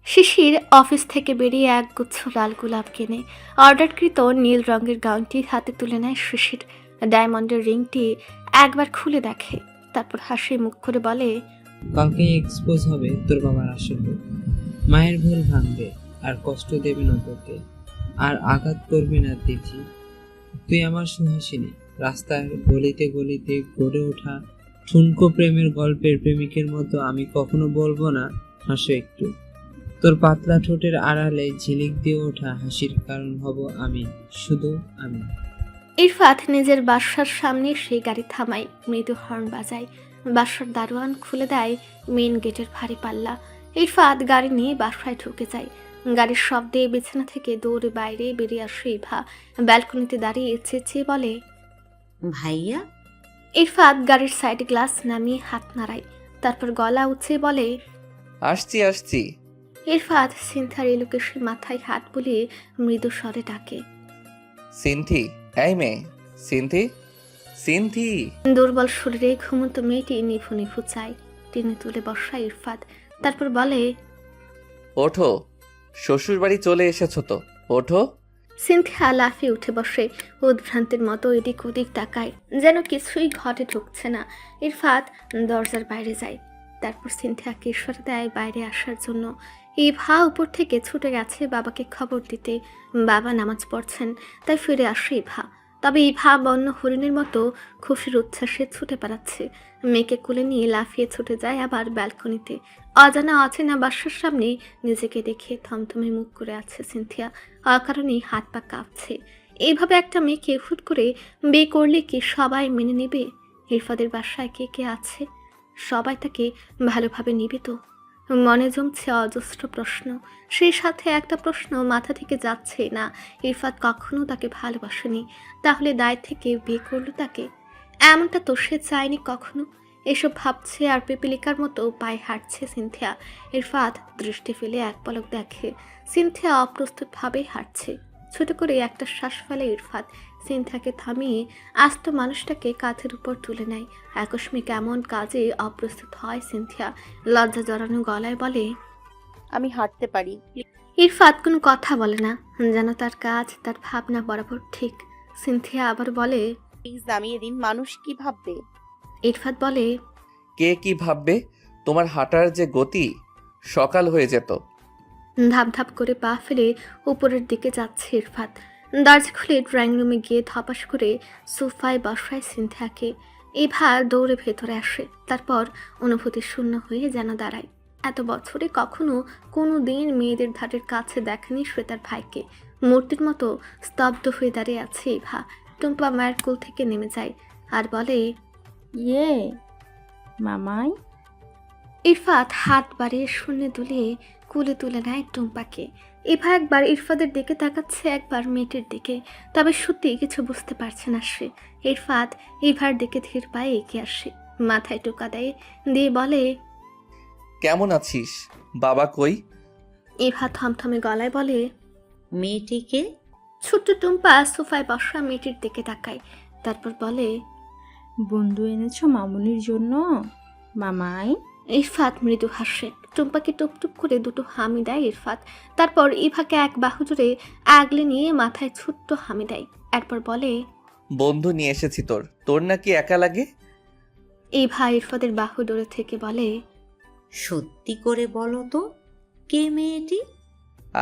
শিশির অফিস থেকে বেরিয়ে এক গুচ্ছ লাল গোলাপ কেনে। অর্ডারকৃত নীল রঙের গাউনটি হাতে তুলে নেয় শিশির। ডায়মন্ডের রিংটি একবার খুলে দেখে, তারপর হাসি মুখ করে বলে, কালকে এক্সপোজ হবে তোর বাবার আসল রূপ। মায়ের ভুল ভাঙবে, আর কষ্ট দেবে না তোকে, আর আঘাত করবে না তিথি। তুই আমার সুহাসিনী। রাস্তার গলিতে গলিতে গড়ে ওঠা ঠুনকো প্রেমের গল্পের প্রেমিকের মতো আমি কখনো বলবো না হাসো একটু। তোর পাতলা ঠোঁটের আড়ালে ঝিলিক দিয়ে ওঠা হাসির কারণ হব আমি, শুধু আমি। ইরফাত নিজের বাসার সামনে সেই গাড়ি থামায়, মৃদু হর্ন বাজায়। বাসার দারোয়ান খুলে দেয় মেন গেটের ভারী পাল্লা। ইরফাত গাড়ি নিয়ে বাসায় ঢুকে যায়। গাড়ির শব্দে বিছানা থেকে দৌড়ে বাইরে বেরিয়ে আসে ইভা। ব্যালকনিতে দাঁড়িয়ে চেঁচিয়ে বলে, ভাইয়া। ইরফাত গাড়ির সাইড গ্লাস নামিয়ে হাত নাড়ায়, তারপর গলা উঁচিয়ে বলে, আসছি আসছি। ইরফাত সিনথার এলোকেশে মাথায় হাত বুলিয়ে মৃদু স্বরে ডাকে। সিনথি, এই মেয়ে, সিনথি, সিনথি। দুর্বল শরীরে ঘুমন্ত মেয়েটি নিভু নিভু চায়। টেনে তুলে বসায় ইরফাত, তারপর বলে, ওঠো, শ্বশুর বাড়ি চলে এসেছো তো, ওঠো। সিনথিয়া লাফিয়ে উঠে বসে, উদ্ভ্রান্তের মতো এদিক ওদিক তাকায়, যেন কিছুই ঘরে ঢুকছে না। ইরফাত দরজার বাইরে যায়, তারপর সিনথিয়াকে ইশারা দেয় বাইরে আসার জন্য। ইভা উপর থেকে ছুটে গেছে বাবাকে খবর দিতে। বাবা নামাজ পড়ছেন, তাই ফিরে আসে ইভা। তবে ইভা বন্য হরিণের মতো খুশির উচ্ছ্বাসে ছুটে বেড়াচ্ছে। মেয়েকে কোলে নিয়ে লাফিয়ে ছুটে যায় আবার ব্যালকনিতে। অজানা অচেনা বাসার সামনে নিজেকে দেখে থমথমে মুখ করে আছে সিনথিয়া। অকারণেই হাত পা কাঁপছে। এইভাবে একটা মেয়েকে হুট করে বিয়ে করলে কি সবাই মেনে নেবে? ইরফাদের বাসায় কে কে আছে? সবাই তাকে ভালোভাবে নিবে তো? মনে জমছে অজস্র প্রশ্ন, সেই সাথে একটা প্রশ্ন মাথা থেকে যাচ্ছে না, ইরফাত কখনো তাকে ভালোবাসেনি, তাহলে দায় থেকে বিয়ে করলো তাকে? এমনটা তো সে চায়নি কখনো। এসব ভাবছে আর পিপিলিকার মতো পায়ে হাঁটছে সিনথিয়া। ইরফাত দৃষ্টি ফেলে এক পলক দেখে সিনথিয়া অপ্রস্তুতভাবেই হাঁটছে। ছোট করে একটা শ্বাস ফেলে ইরফাত, সিনথিয়াকে থামিয়ে আস্ত মানুষটাকে কাঁধের উপর তুলে নেয়। আকস্মিক এমন কাজে অপ্রস্তুত হয় সিনথিয়া। লজ্জা জড়ানো গলায় বলে, আমি হাঁটতে পারি। ইরফাত কোনো কথা বলে না, যেন তার কাজ তার ভাবনা বরাবর ঠিক। সিনথিয়া আবার বলে, প্লিজ নামিয়ে দিন, মানুষ কি ভাববে? ইরফাত বলে, কে কি ভাববে? তোমার হাঁটার যে গতি, সকাল হয়ে যেত। ধাপ ধাপ করে পা ফেলে উপরের দিকে যাচ্ছে ইরফাত। দরজা খুলে ড্রয়িং রুমে গিয়ে ধপাস করে সোফায় বসায় সিনথিয়াকে। ইভা দৌড়ে ভেতরে আসে, তারপর অনুভূতি শূন্য হয়ে যেন দাঁড়ায়। এত বছরে কখনো কোনো দিন মেয়েদের ধারের কাছে দেখেনি সে তার ভাইকে। মূর্তির মতো স্তব্ধ হয়ে দাঁড়িয়ে আছে ইভা। টুম্পা মায়ের কোল থেকে নেমে যায় আর বলে, ইয়ে মামাই। ইরফাত হাত বাড়িয়ে শূন্যে দুলিয়ে কুলে তুলে নেয় টুম্পাকে। ইভা একবার ইরফাদের দিকে তাকাচ্ছে, একবার মেয়েটির দিকে, তবে সত্যি কিছু বুঝতে পারছে না সে। ইরফাত ইভার দিকে ধীর পায়ে এগিয়ে আসে, মাথায় টোকা দেয়, দিয়ে বলে, কেমন আছিস? বাবা কই? ইভা থমথমে গলায় বলে, মেয়েটিকে? ছোট্ট টুম্পা সোফায় বসা মেয়েটির দিকে তাকায়, তারপর বলে, বন্ধু এনেছো মামুনির জন্য মামাই? ইরফাত মৃদু হাসে। টুম্পাকে টুপটুপ করে দুটো হামি দেয় ইরফাত, তারপর ইভাকে এক বাহু জুড়ে আগলে নিয়ে মাথায় ছোট্ট হামি দেয়। এরপর বলে, বন্ধু নিয়ে এসেছি তোর, তোর নাকি একা লাগে? ইভা ইরফাদের বাহু ডোরে থেকে বলে, সত্যি করে বলো তো, কে মেয়েটি?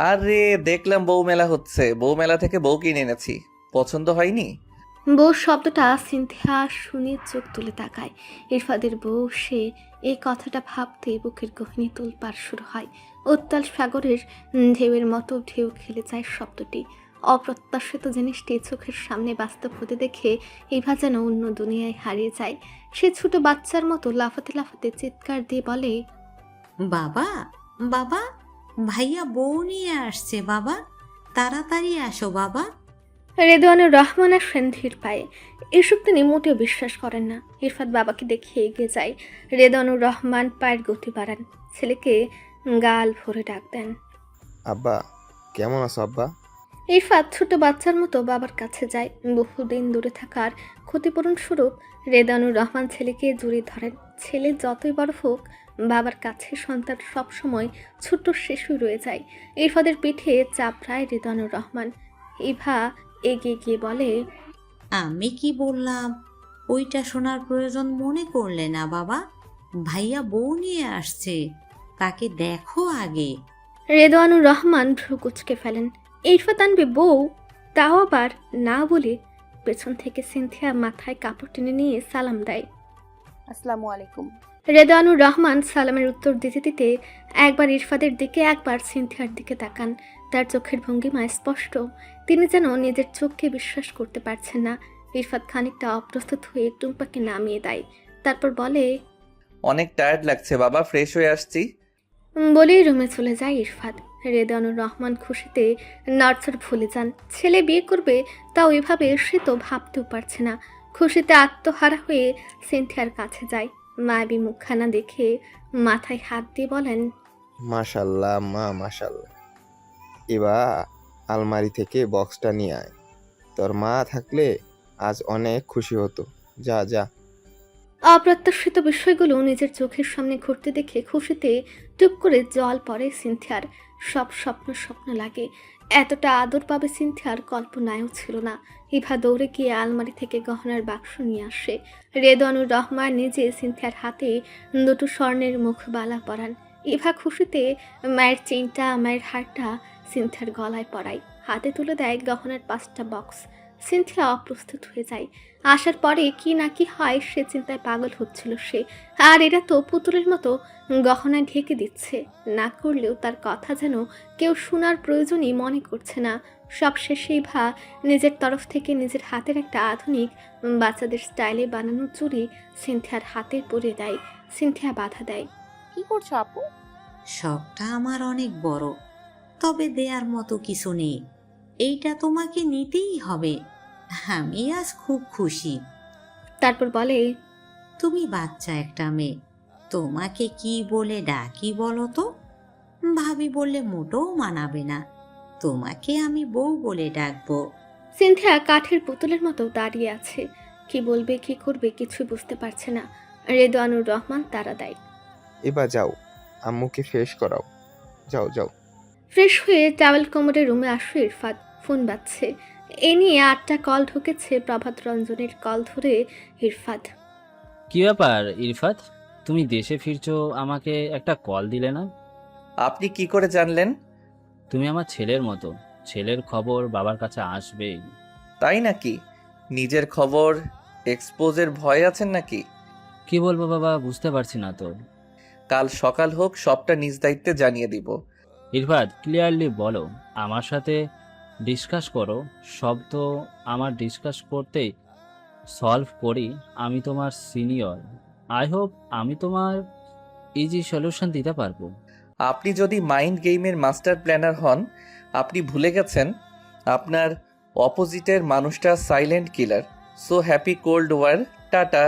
আরে দেখলাম বউ মেলা হচ্ছে, বউ মেলা থেকে বউ কিনে এনেছি, পছন্দ হয়নি? বউ শব্দটা সিনথিয়া শুনে চোখ তুলে তাকায়। ইরফাদের বউ সে, এই কথাটা ভাবতে বুকের গহীনে তোলপাড় শুরু হয়। উত্তাল সাগরের ঢেউয়ের মতো ঢেউ খেলে যায় শব্দটি। অপ্রত্যাশিত জিনিসটি চোখের সামনে বাস্তব হতে দেখে ইভা যেন অন্য দুনিয়ায় হারিয়ে যায়। সে ছোট বাচ্চার মতো লাফাতে লাফাতে চিৎকার দিয়ে বলে, বাবা, বাবা, ভাইয়া বউ নিয়ে আসছে বাবা, তাড়াতাড়ি আসো বাবা। রেদওয়ানুর রহমান আর ধীর পায়ে। এসব তিনি মোটেও বিশ্বাস করেন না। ইরফাত বাবাকে দেখে এগিয়ে যায়। রেদওয়ানুর রহমান পায়ের গতি বাড়ান, ছেলেকে গাল ভরে ডাক দেন, আব্বা কেমন আছো আব্বা? ইরফাত ছোট বাচ্চার মতো বাবার কাছে যায়। বহুদিন দূরে থাকার ক্ষতিপূরণ স্বরূপ রেদওয়ানুর রহমান ছেলেকে জড়িয়ে ধরেন। ছেলে যতই বড় হোক, বাবার কাছে সন্তান সবসময় ছোট্ট শিশু রয়ে যায়। ইরফাদের পিঠে চাপড়ায় রেদওয়ানুর রহমান। ইভা এগিয়ে গিয়ে বলে, আমি কি বললাম ওইটা শোনার প্রয়োজন মনে করলে না বাবা? ভাইয়া বউ নিয়ে আসছে, তাকে দেখো আগে। রেদওয়ানুর রহমান ভ্রু কুচকে ফেলেন। ইরফাত আনবে বউ, তাও আবার না বলে পেছন থেকে সিনথিয়া মাথায় কাপড় টেনে নিয়ে সালাম দেয়। আসসালামু আলাইকুম। রেদানুর রহমান সালামের উত্তর দিতে দিতে একবার ইরফাদের দিকে একবার সিনথিয়ার দিকে তাকান। তার চোখের ভঙ্গিমা স্পষ্ট, তিনি যেন নিজের চোখকে বিশ্বাস করতে পারছেন না। ইরফাদ খানিকটা অপ্রস্তুত হয়ে টুম্পাকে নামিয়ে দেয়, তারপর বলে, অনেক টায়ার্ড লাগছে বাবা, ফ্রেশ হয়ে আসছি। বলেই রুমে চলে যায় ইরফাদ। রেদানুর রহমান খুশিতে নার্সার ভুলে যান। ছেলে বিয়ে করবে তা ওইভাবে সে তো ভাবতেও পারছে না। খুশিতে আত্মহারা হয়ে সিনথিয়ার কাছে যায়। মায়াবী মুখখানা দেখে মাথায় হাত দিয়ে বলেন, মাশাল্লাহ মা, মাশাল্লাহ। এবার আলমারি থেকে বক্সটা নিয়ে আয়, তোর মা থাকলে আজ অনেক খুশি হতো। যা যা। অপ্রত্যাশিত বিষয়গুলো নিজের চোখের সামনে ঘটতে দেখে খুশিতে টুপ করে জল পড়ে সিনথিয়ার। সব স্বপ্ন লাগে। এতটা আদর পাবে সিনথিয়ার কল্পনায়ও ছিল না। ইভা দৌড়ে গিয়ে আলমারি থেকে গহনার বাক্স নিয়ে আসে। রেদানুর রহমান নিজে সিনথিয়ার হাতে দুটো স্বর্ণের মুখবালা পরান। ইভা খুশিতে মায়ের চেইনটা, মায়ের হারটা সিনথিয়ার গলায় পরায়, হাতে তুলে দেয় গহনার 5টা বক্স। সিনথিয়া অপ্রস্তুত হয়ে যায়। আসার পরে কি না কি হয় সে চিন্তায় পাগল হচ্ছিল সে। আর এরা তো পুতুলের মতো গহনা ঢেকে দিচ্ছে, না করলেও তার কথা যেন কেউ শোনার প্রয়োজনই মনে করছে না। সব শেষেই ভা নিজের তরফ থেকে নিজের হাতের একটা আধুনিক বাচ্চাদের স্টাইলে বানানো চুড়ি সিনথিয়ার হাতে পরিয়ে দেয়। সিনথিয়া বাধা দেয়। কি করছো আপু? শখটা আমার অনেক বড়, তবে দেয়ার মতো কিছু নেই। এইটা তোমাকে নিতেই হবে। আমি আজ খুব খুশি। তারপর বলে, তুমি বাচ্চা একটা মেয়ে, তোমাকে কি বলে ডাকি বলো তো? ভাবি বললে মোটেও মানাবে না, তোমাকে আমি বউ বলে ডাকবো। সিনথিয়া কাঠের পুতুলের মতো দাঁড়িয়ে আছে। কি বলবে কি করবে কিছু বুঝতে পারছে না। রেদানুর রহমান তাড়া দেয়, এবার যাও, আম্মুকে ফ্রেশ করাও। যাও যাও। ফ্রেশ হয়ে টাওয়েল কোমরে রুমে আসে ইরফাদ। ফোন বাজছে। এ নিয়ে 8টা কল ঢুকেছে। প্রভাত রঞ্জনের কল ধরে ইরফাদ, কি ব্যাপার ইরফাত, তুমি দেশে ফিরছো, আমাকে একটা কল দিলে না? আপনি কি করে জানলেন? তুমি আমার ছেলের মতো, ছেলের খবর বাবার কাছে আসবেই। তাই নাকি? নিজের খবর এক্সপোজের ভয় আছেন নাকি? কি বলবো বাবা, বুঝতে পারছি না তো। কাল সকাল হোক, সবটা নিজ দায়িত্বে জানিয়ে দিব। ইরফাত, ক্লিয়ারলি বলো, আমার সাথে ডিসকাস করো। সব তো আমার ডিসকাস করতেই সলভ করি। আমি তোমার সিনিয়র, আই হোপ আমি তোমার ইজি সলিউশন দিতে পারবো। আপনি যদি মাইন্ড গেমের মাস্টার প্ল্যানার হন, আপনি ভুলে গেছেন আপনার অপোজিটের মানুষটা silent killer. So happy cold war, ta-ta.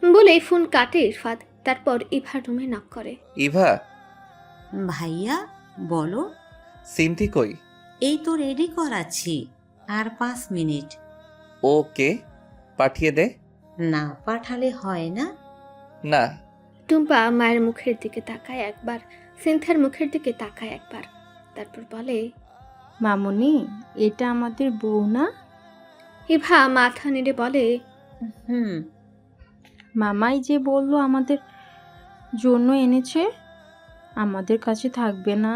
বলে ফোন কাটে ইরফাদ। তারপর ইভা রুমে নক করে। ইভা, ভাইয়া বলো। সিনথি কই? এই তো রেডি করাচ্ছি, আর 5 মিনিট। ওকে, পাঠিয়ে দে। না পাঠালে হয় না? না। টুম্পা মায়ের মুখের দিকে তাকায় একবার, সিনথিয়ার মুখের দিকে তাকায় একবার, তারপর বলে, মামুনি, এটা আমাদের বউ না? ইভা মাথা নেড়ে বলে, হুম। মামাই যে বললো আমাদের জন্য এনেছে, আমাদের কাছে থাকবে না?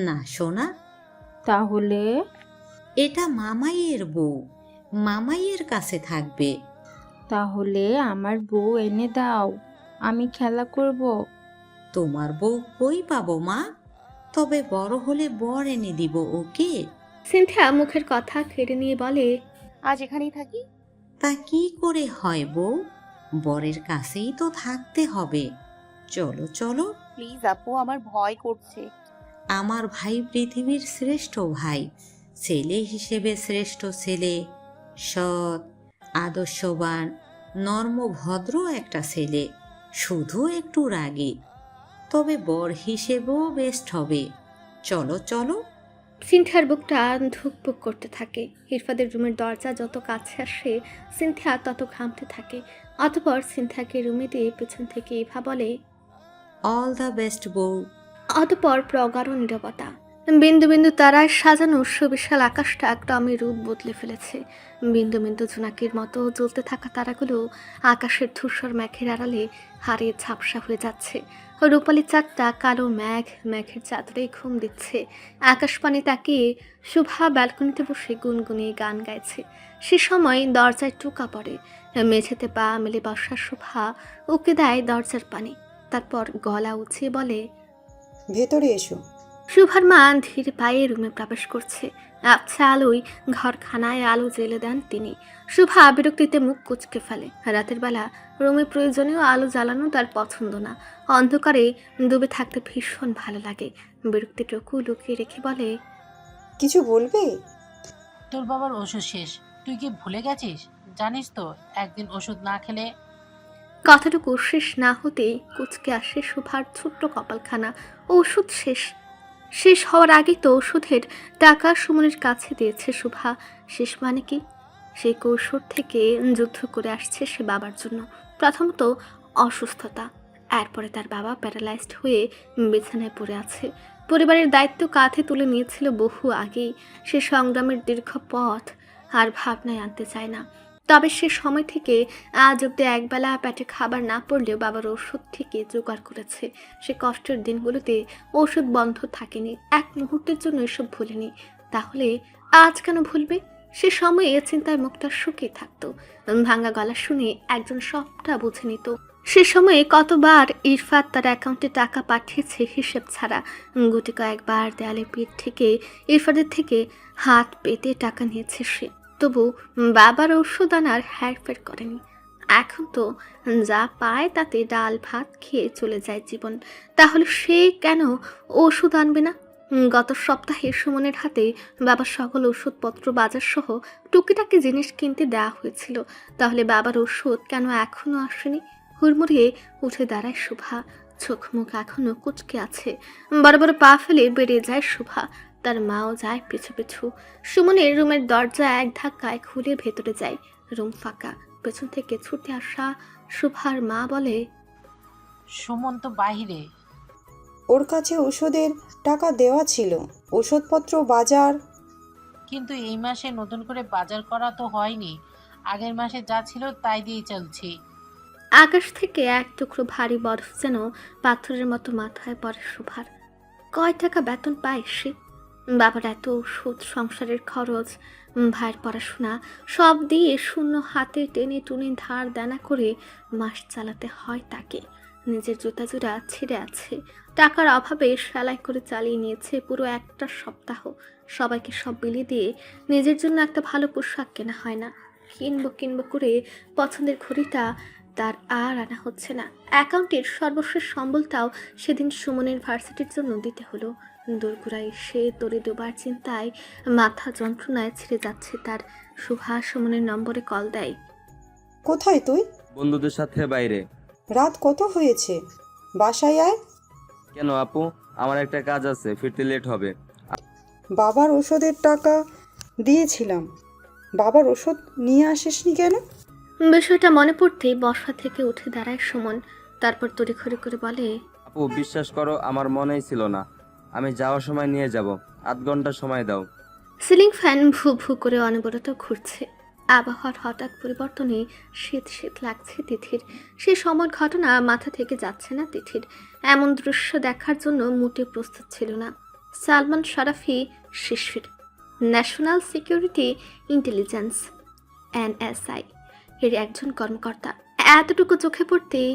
না সোনা। তাহলে এটা মামাইয়ের বউ, মামাইয়ের কাছে থাকবে। তাহলে আমার বউ এনে দাও, আমি খেলা করব। তোমার বউ কই পাবো মা? তবে বড় হলে বর এনে দিব, ওকে? সিনথিয়া মুখের কথা কেড়ে নিয়ে বলে, আজ এখানেই থাকি। তা কি করে হয় বউ? বরের কাছেই তো থাকতে হবে। চলো চলো। প্লিজ আপু, আমার ভয় করছে। আমার ভাই পৃথিবীর শ্রেষ্ঠ ভাই, ছেলে হিসেবে শ্রেষ্ঠ ছেলে, সৎ, আদর্শবান, নর্ম ভদ্র একটা ছেলে, শুধু একটু রাগী, তবে বর হিসেবেও বেস্ট হবে। চলো চলো। সিনথিয়ার বুকটা ধুকপুক করতে থাকে। ইরফাদের রুমের দরজা যত কাছে আসে সিনথিয়া তত ঘামতে থাকে। অতঃপর সিনথিয়াকে রুমে দিয়ে পেছন থেকে ইভা বলে, অল দ্য বেস্ট বউ। অতঃপর প্রগাঢ় নীরবতা। বিন্দু বিন্দু তারায় সাজানো সুবিশাল আকাশটা গ্রামে রূপ বদলে ফেলেছে। বিন্দু বিন্দু জোনাকির মতো জ্বলতে থাকা তারাগুলো আকাশের ধূসর মেঘের আড়ালে হারিয়ে ঝাপসা হয়ে যাচ্ছে। রূপালি চাঁদটা কালো মেঘ, মেঘের চাদরে ঘুম দিচ্ছে। আকাশপানে তাকিয়ে শুভা ব্যালকনিতে বসে গুনগুনিয়ে গান গাইছে। সে সময় দরজায় টোকা পড়ে। মেঝেতে পা মেলে বসা শোভা উকে দেয় দরজার পানি, তারপর গলা উঁচিয়ে বলে, ভেতরে এসো। শুভার মা ধীরে পায়ে রুমে প্রবেশ করছে। আবছা আলোয় ঘরখানায় আলো জ্বেলে দেন তিনি। শুভা বিরক্তিতে মুখ কুঁচকে ফেলে। রাতের বেলা রুমে প্রয়োজনীয় আলো জ্বালানো তার পছন্দ না। অন্ধকারে ডুবে থাকতে ভীষণ ভালো লাগে। বিরক্তিটুকু লুকিয়ে রেখে বলে, কিছু বলবে? তোর বাবার ওষুধ শেষ, তুই কি ভুলে গেছিস? জানিস তো একদিন ওষুধ না খেলে। কথাটুকু শেষ না হতেই কুচকে আসে শুভার ছোট্ট কপালখানা। ওষুধ শেষ হওয়ার আগে তো ওষুধের টাকা সুমনের কাছে দিয়েছে শুভা। শেষ মানে কি? সেই কৈশোর থেকে যুদ্ধ করে আসছে সে বাবার জন্য। প্রথমত অসুস্থতা, এরপরে তার বাবা প্যারালাইজড হয়ে বিছানায় পড়ে আছে। পরিবারের দায়িত্ব কাঁধে তুলে নিয়েছিল বহু আগেই। সে সংগ্রামের দীর্ঘ পথ আর ভাবনায় আনতে চায় না। তবে সে সময় থেকে আজ অব্দি একবেলা পেটে খাবার না পড়লেও বাবার ওষুধ থেকে জোগাড় করেছে। সে কষ্টের দিনগুলোতে ওষুধ বন্ধ থাকেনি, এক মুহূর্তের জন্য এসব ভুলেনি। তাহলে আজ কেন ভুলবে? সে সময়ে চিন্তায় মুখটা শুকিয়ে থাকতো। ভাঙা গলা শুনে একজন সবটা বুঝে নিত। সে সময়ে কতবার ইরফাত তার অ্যাকাউন্টে টাকা পাঠিয়েছে হিসেব ছাড়া। গুটি কয়েকবার দেয়ালে পিঠ থেকে ইরফাতের থেকে হাত পেতে টাকা নিয়েছে সে। তবু বাবার ওষুধ আনার হেরফের করেনি। এখন তো যা পায় তাতে ডাল ভাত খেয়ে চলে যায় জীবন। তাহলে সে কেন ওষুধ আনবে না? গত সপ্তাহে সুমনের হাতে বাবার সকল ওষুধপত্র বাজার সহ টুকিটাকি জিনিস কিনতে দেওয়া হয়েছিল। তাহলে বাবার ওষুধ কেন এখনো আসেনি? হুড়মুড়িয়ে উঠে দাঁড়ায় শুভা। চোখ মুখ এখনো কুচকে আছে। বড় বড় পা ফেলে বেরিয়ে যায় শুভা। তার মাও যায় পিছু পিছু। সুমনের রুমের দরজা এক ধাক্কায় খুলে ভেতরে যায়। রুম ফাঁকা। পেছন থেকে ছুটে আসা শুভার মা বলে, সুমন তো বাহিরে। ওর কাছে ওষুধের টাকা দেওয়া ছিল, ওষুধপত্র বাজার। কিন্তু এই মাসে নতুন করে বাজার করা তো হয়নি, আগের মাসে যা ছিল তাই দিয়ে চলছি। আকাশ থেকে এক টুকরো ভারী বরফ যেন পাথরের মতো মাথায় পড়ে শুভার। কয় টাকা বেতন পায় সে? বাবার এত ওষুধ, সংসারের খরচ, ভাইয়ের পড়াশোনা সব দিয়ে শূন্য হাতে টেনে টুনে ধার দেনা করে মাস চালাতে হয় তাকে। নিজের জুতা জোড়া ছিঁড়ে আছে। টাকার অভাবে সেলাই করে চালিয়ে নিয়েছে পুরো একটা সপ্তাহ। সবাইকে সব বিলিয়ে দিয়ে নিজের জন্য একটা ভালো পোশাক কেনা হয় না। কিনবো করে পছন্দের ঘড়িটা তার আর আনা হচ্ছে না। অ্যাকাউন্টের সর্বশেষ সম্বলটাও সেদিন সুমনের ভার্সিটির জন্য দিতে হলো। দোরগোড়ায় সে তরে ডোবার চিন্তায় মাথা যন্ত্রণায় ছিঁড়ে যাচ্ছে তার। শুভা সুমনের নম্বরে কল দেয়। কোথায় তুই? বন্ধুদের সাথে বাইরে। রাত কত হয়েছে? বাসায় আয়। কেন আপু, আমার একটা কাজ আছে, ফিরতে লেট হবে। বাবার ওষুধের টাকা দিয়েছিলাম, বাবার ওষুধ নিয়ে আসিসনি কেন? বিষয়টা মনে পড়তেই বসা থেকে উঠে দাঁড়ায় সুমন। তারপর তড়িঘড়ি করে বলে, আপু বিশ্বাস করো, আমার মনেই ছিল না। আমি যাওয়ার সময় নিয়ে যাব, 8 ঘন্টা সময় দাও। সিলিং ফ্যান ভু ভু করে অনবরত ঘুরছে। আবহাওয়ার হঠাৎ পরিবর্তনে শীত শীত লাগছে তিথির। সে সময় ঘটনা মাথা থেকে যাচ্ছে না তিথির। এমন দৃশ্য দেখার জন্য মোটে প্রস্তুত ছিল না। সালমান শরাফি শিশির, ন্যাশনাল সিকিউরিটি ইন্টেলিজেন্স NSI এর একজন কর্মকর্তা। এতটুকু চোখে পড়তেই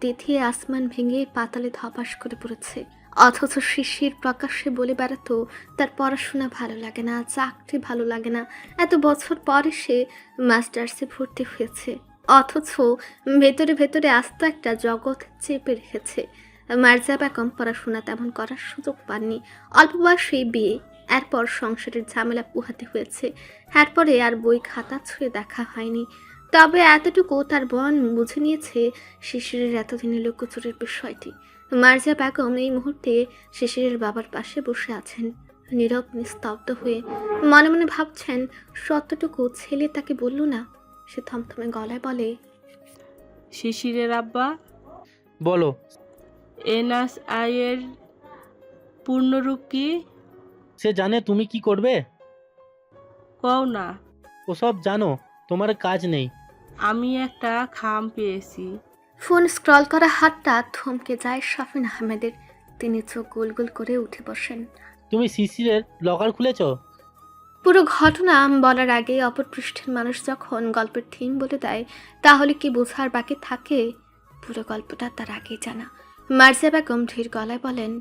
তিথি আসমান ভেঙে পাতালে ধপাস করে পড়েছে। অথচ শিশির প্রকাশ্যে বলে বেড়াতো তার পড়াশোনা ভালো লাগে না, চাকরি ভালো লাগে না। এত বছর পরে সে মাস্টার্সে ভর্তি হয়েছে, অথচ ভেতরে ভেতরে আস্ত একটা জগৎ চেপে রেখেছে। মার্জা বেগম পড়াশোনা তেমন করার সুযোগ পাননি। অল্প বয়সেই বিয়ে, এরপর সংসারের ঝামেলা পোহাতে হয়েছে। এরপরে আর বই খাতা ছুঁয়ে দেখা হয়নি। তবে এতটুকু তার বোন বুঝে নিয়েছে শিশিরের এতদিনের লুকোচুরির বিষয়টি। মার্জা বেগম এই মুহূর্তে শিশিরের বাবার পাশে বসে আছেন, নীরব নিস্তব্ধ হয়ে। মনে মনে ভাবছেন সত্যটুকু ছেলে তাকে বলল না। সে থমথমে গলায় বলে, শিশিরের আব্বা। বলো। NSI এর পূর্ণরূপ কি? সে জানে তুমি কি করবে? কও না। ওসব জানো, তোমার কাজ নেই। আমি একটা খাম পেয়েছি। ফোন স্ক্রল করা হাতটা থমকে যায় শফিন আহমেদের। তিনি চোখ গোল গোল করে উঠে বসেন। তুমি শিশিরের লকার খুলেছ? পুরো ঘটনা বলার আগে অপর পৃষ্ঠের মানুষ যখন গল্পের থিম বলে দেয় তাহলে কি বোঝার বাকি থাকে? পুরো গল্পটা তার আগেই জানা। মার্জিয়া বেগম ধীর গলায় বলেন,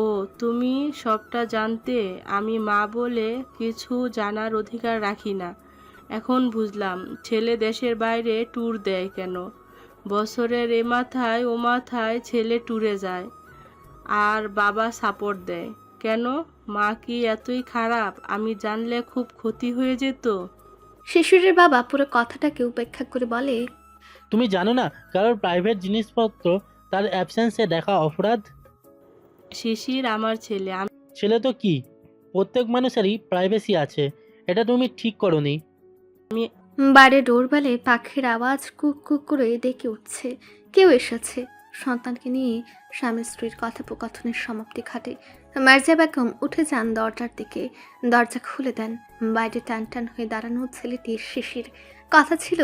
ও তুমি সবটা জানতে, আমি মা বলে কিছু জানার অধিকার রাখি না। এখন বুঝলাম ছেলে দেশের বাইরে ট্যুর দেয় কেন। বছরের এ মাথায় ও মাথায় ছেলে ট্যুরে যায় আর বাবা সাপোর্ট দেয় কেন? মা কি এতই খারাপ? আমি জানলে খুব ক্ষতি হয়ে যেত। শিশিরের বাবা পুরো কথাটাকে উপেক্ষা করে বলে, তুমি জানো না কারোর প্রাইভেট জিনিসপত্র তার অ্যাবসেন্সে দেখা অপরাধ? শিশির আমার ছেলে। ছেলে তো কি, প্রত্যেক মানুষেরই প্রাইভেসি আছে, এটা তুমি ঠিক করোনি। বাড়ির ডোরবেলে পাখির আওয়াজ কুক কুক করে ডেকে উঠছে। কেউ এসেছে। সন্তানকে নিয়ে স্বামী স্ত্রীর কথোপকথনের সমাপ্তি ঘটে। মার্জিয়া বেগম উঠে যান দরজার দিকে। দরজা খুলে দেন। বাইরে টান টান হয়ে দাঁড়ানো ছেলেটির শিশির। কথা ছিল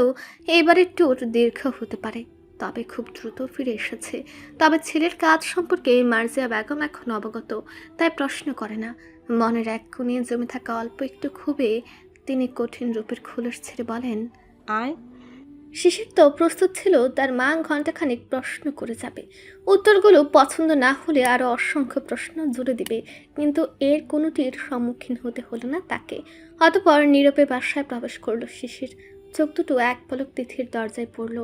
এবারের ট্যুর দীর্ঘ হতে পারে, তবে খুব দ্রুত ফিরে এসেছে। তবে ছেলের কাজ সম্পর্কে মার্জিয়া বেগম এখন অবগত, তাই প্রশ্ন করে না। মনের এক কোণে জমে থাকা অল্প একটু ক্ষোভে তিনি কঠিন রূপের খোলস ছেড়ে বলেন, আয়। শিশির তো প্রস্তুত ছিল তার মা ঘন্টাখানেক প্রশ্ন করে যাবে, উত্তরগুলো পছন্দ না হলে আরো অসংখ্য প্রশ্ন জুড়ে দিবে, কিন্তু এর কোনোটির সম্মুখীন হতে হলো না তাকে। অতঃপর নীরবে বাসায় প্রবেশ করলো শিশির। চোখ দুটো এক পলক তিথির দরজায় পড়ল।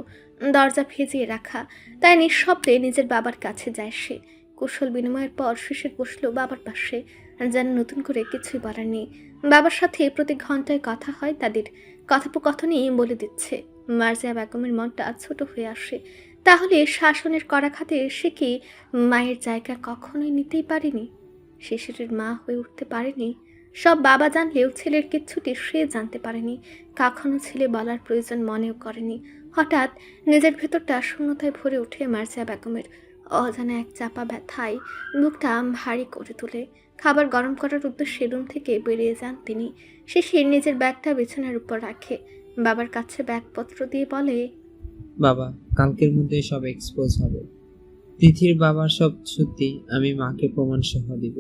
দরজা ভেজিয়ে রাখা, তাই নিঃশব্দে নিজের বাবার কাছে যায় সে। কুশল বিনিময়ের পর শিশির বসলো বাবার পাশে, যেন নতুন করে কিছুই বলার নেই। বাবার সাথে প্রতি ঘন্টায় কথা হয় তাদের, কথোপকথনই বলে দিচ্ছে। মার্জিয়া বেগমের মনটা ছোট হয়ে আসে। তাহলে শাসনের করাঘাতে সে কি মায়ের জায়গা কখনোই নিতেই পারেনি? শিশিরের মা হয়ে উঠতে পারেনি। সব বাবা জানলেও ছেলের কিচ্ছুটি সে জানতে পারেনি। কখনো ছেলে বলার প্রয়োজন মনেও করেনি। হঠাৎ নিজের ভেতরটা শূন্যতায় ভরে ওঠে মার্জিয়া বেগমের। অজানা এক চাপা ব্যথায় মুখটা ভারী করে তোলে। খাবার গরম করার উদ্দেশ্যে রুম থেকে বেরিয়ে যান তিনি। শিশির নিজের ব্যাগটা বিছানার উপর রাখে, বাবার কাছে ব্যাগপত্র দিয়ে বলে, বাবা, কালকের মধ্যে সব এক্সপোজ হবে। তিথির বাবার সব সত্যি আমি মাকে প্রমাণ সহ দিব।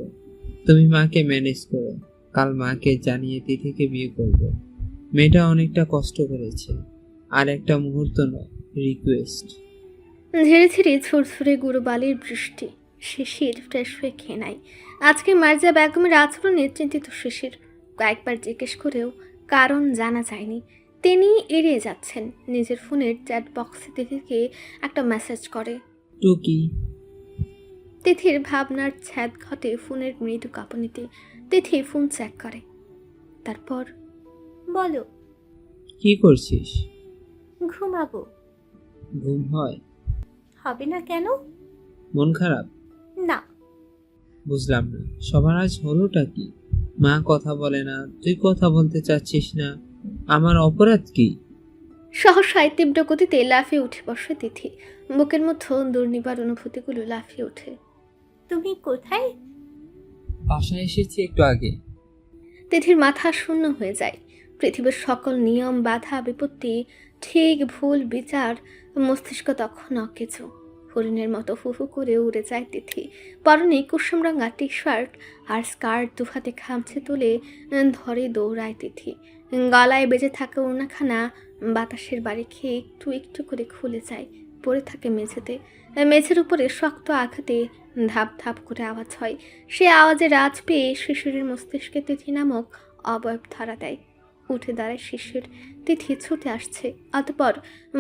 তুমি মাকে ম্যানেজ করো। কাল মাকে জানিয়ে তিথিকে বিয়ে করব। মেয়েটা অনেকটা কষ্ট করেছে, আর একটা মুহূর্ত নয়, রিকোয়েস্ট। ধীরে ধীরে ঝুরঝুরে গুঁড়ো বালির বৃষ্টি। শিশির ফ্রেশ হয়ে খেয়ে নেয়। আজকে মার্জিয়া বেগমের আচরণে চিন্তিত শিশির। কয়েকবার জিজ্ঞেস করেও কারণ জানা যায়নি। তিনি এড়িয়ে যাচ্ছেন। নিজের ফোনের চ্যাট বক্সে তিথিকে একটা মেসেজ করে। টুকি। তিথির ভাবনার ছ্যাদ ঘটে ফোনের মৃদু কাঁপুনিতে। তিথি ফোন চেক করে। তারপর, বলো। কি করছিস? ঘুমাবো। ঘুম হয়? হবে না কেন? মন খারাপ? না। বুঝলাম না, সবার আজ হলোটা কি? মা কথা বলে না, তুই কথা বলতে চাচ্ছিস না, আমার অপরাধ কি? সহসায় তীব্র গতিতে লাফিয়ে উঠে বসে তিথি। বুকের মধ্যে দুর্নিবার অনুভূতিগুলো লাফিয়ে ওঠে। তুমি কোথায়? বাসায় এসেছি একটু আগে। তিথির মাথা শূন্য হয়ে যায়। পৃথিবীর সকল নিয়ম, বাধা, বিপত্তি, ঠিক ভুল বিচার, মস্তিষ্ক তখন অকেজো। হরিণের মতো ফুফু করে উড়ে যায় তিথি। পরনে কুসুমরঙা টি শার্ট আর স্কার্ট দুহাতে খামছে তুলে ধরে দৌড়ায় তিথি। গলায় বেজে থাকা ওড়নাখানা বাতাসের বাড়ি খেয়ে একটু একটু করে খুলে যায়, পড়ে থাকে মেঝেতে। মেঝের উপরে শক্ত আঘাতে ধাপ ধাপ করে আওয়াজ হয়। সে আওয়াজে রাজ পেয়ে শিশিরের মস্তিষ্কে তিথি নামক অবয়ব ধরা দেয়। উঠে দাঁড়ায় শিশির। তিথি ছুটে আসছে। অতঃপর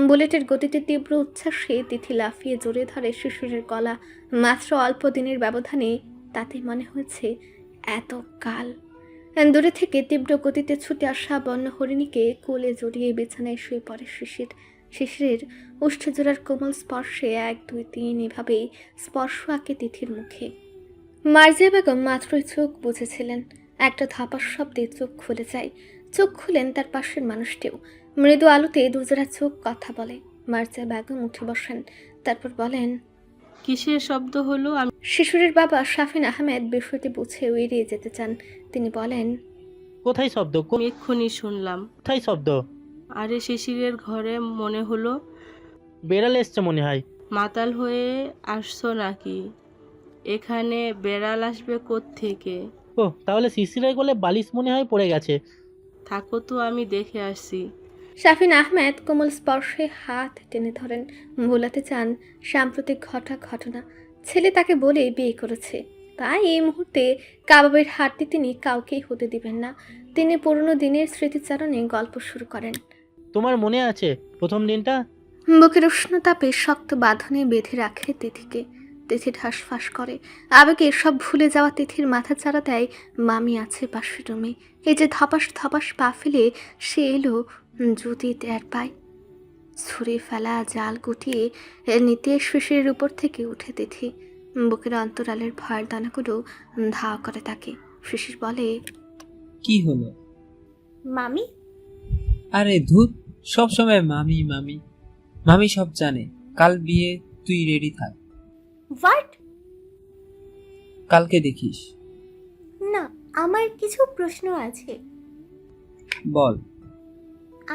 বুলেটের গতিতে তীব্র উচ্ছ্বাসে তিথি লাফিয়ে জড়িয়ে ধরে শিশিরের গলা। মাত্র অল্প দিনের ব্যবধানে তাতে মনে হয়েছে এত কাল। দূরে থেকে তীব্র গতিতে ছুটে আসা বন্য হরিণীকে কোলে জড়িয়ে বিছানায় শুয়ে পড়ে শিশির। শিশিরের ওষ্ঠজোড়ার কোমল স্পর্শে 1, 2, 3 এভাবেই স্পর্শ আঁকে তিথির মুখে। মার্জিয়া বেগম মাত্রই চোখ বুঝেছিলেন। একটা ধাপার শব্দে চোখ খুলে যায়। চোখ খুলেন তার পাশের মানুষটিও। মৃদু আলোতে দুজোড়া চোখ কথা বলে। মার্জিয়া বেগম উঠে বসেন, তারপর বলেন, কিসের শব্দ হলো? আমি শিশুরের বাবা শাফিন আহমেদ বিষয়টি বুঝে এড়িয়ে যেতে চান। তিনি বলেন, কোথায় শব্দ? এক্ষুনি শুনলাম। কোথায় শব্দ? আরে শিশিরের ঘরে মনে হলো। বেড়াল এসছে মনে হয়। মাতাল হয়ে আসছো নাকি? এখানে বেড়াল আসবে কোত্থেকে? ও তাহলে শিশিরের কোলে বালিশ মনে হয় পড়ে গেছে। থাকো তো, আমি দেখে আসছি। শাফিন আহমেদ কোমল স্পর্শে হাত টেনে ধরেন, ভোলাতে চান সাম্প্রতিক ঘটনা। ছেলে তাকে বলে বিয়ে করেছে, তাই এই মুহূর্তে কাবাবের হাতটি তিনি কাউকেই হতে দিবেন না। তিনি পুরনো দিনের স্মৃতিচারণে গল্প শুরু করেন। তোমার মনে আছে প্রথম দিনটা? বুকের উষ্ণতাপে শক্ত বাঁধনে বেঁধে রাখে তিথিকে। তিথি ঠাসফাস করে, আবেগে সব ভুলে যাওয়া তিথির মাথা চারা দেয় মামি আছে পাশের রুমে। এই যে ধপাস ধপাস পা ফেলে সে এলো, যদি টের পায়। ছুঁড়ে ফেলা জাল গুটিয়ে নিতে শিশিরের উপর থেকে উঠে তিথি। বুকের অন্তরালের ভয়ের দানাগুলো ধাওয়া করে তাকে। শিশির বলে, কি হলো? মামি, আরে ধুত, সব সময় মামি মামি। মামি সব জানে। কাল বিয়ে, তুই রেডি থাক। হোয়াট? কালকে দেখিস। না, আমার কিছু প্রশ্ন আছে। বল।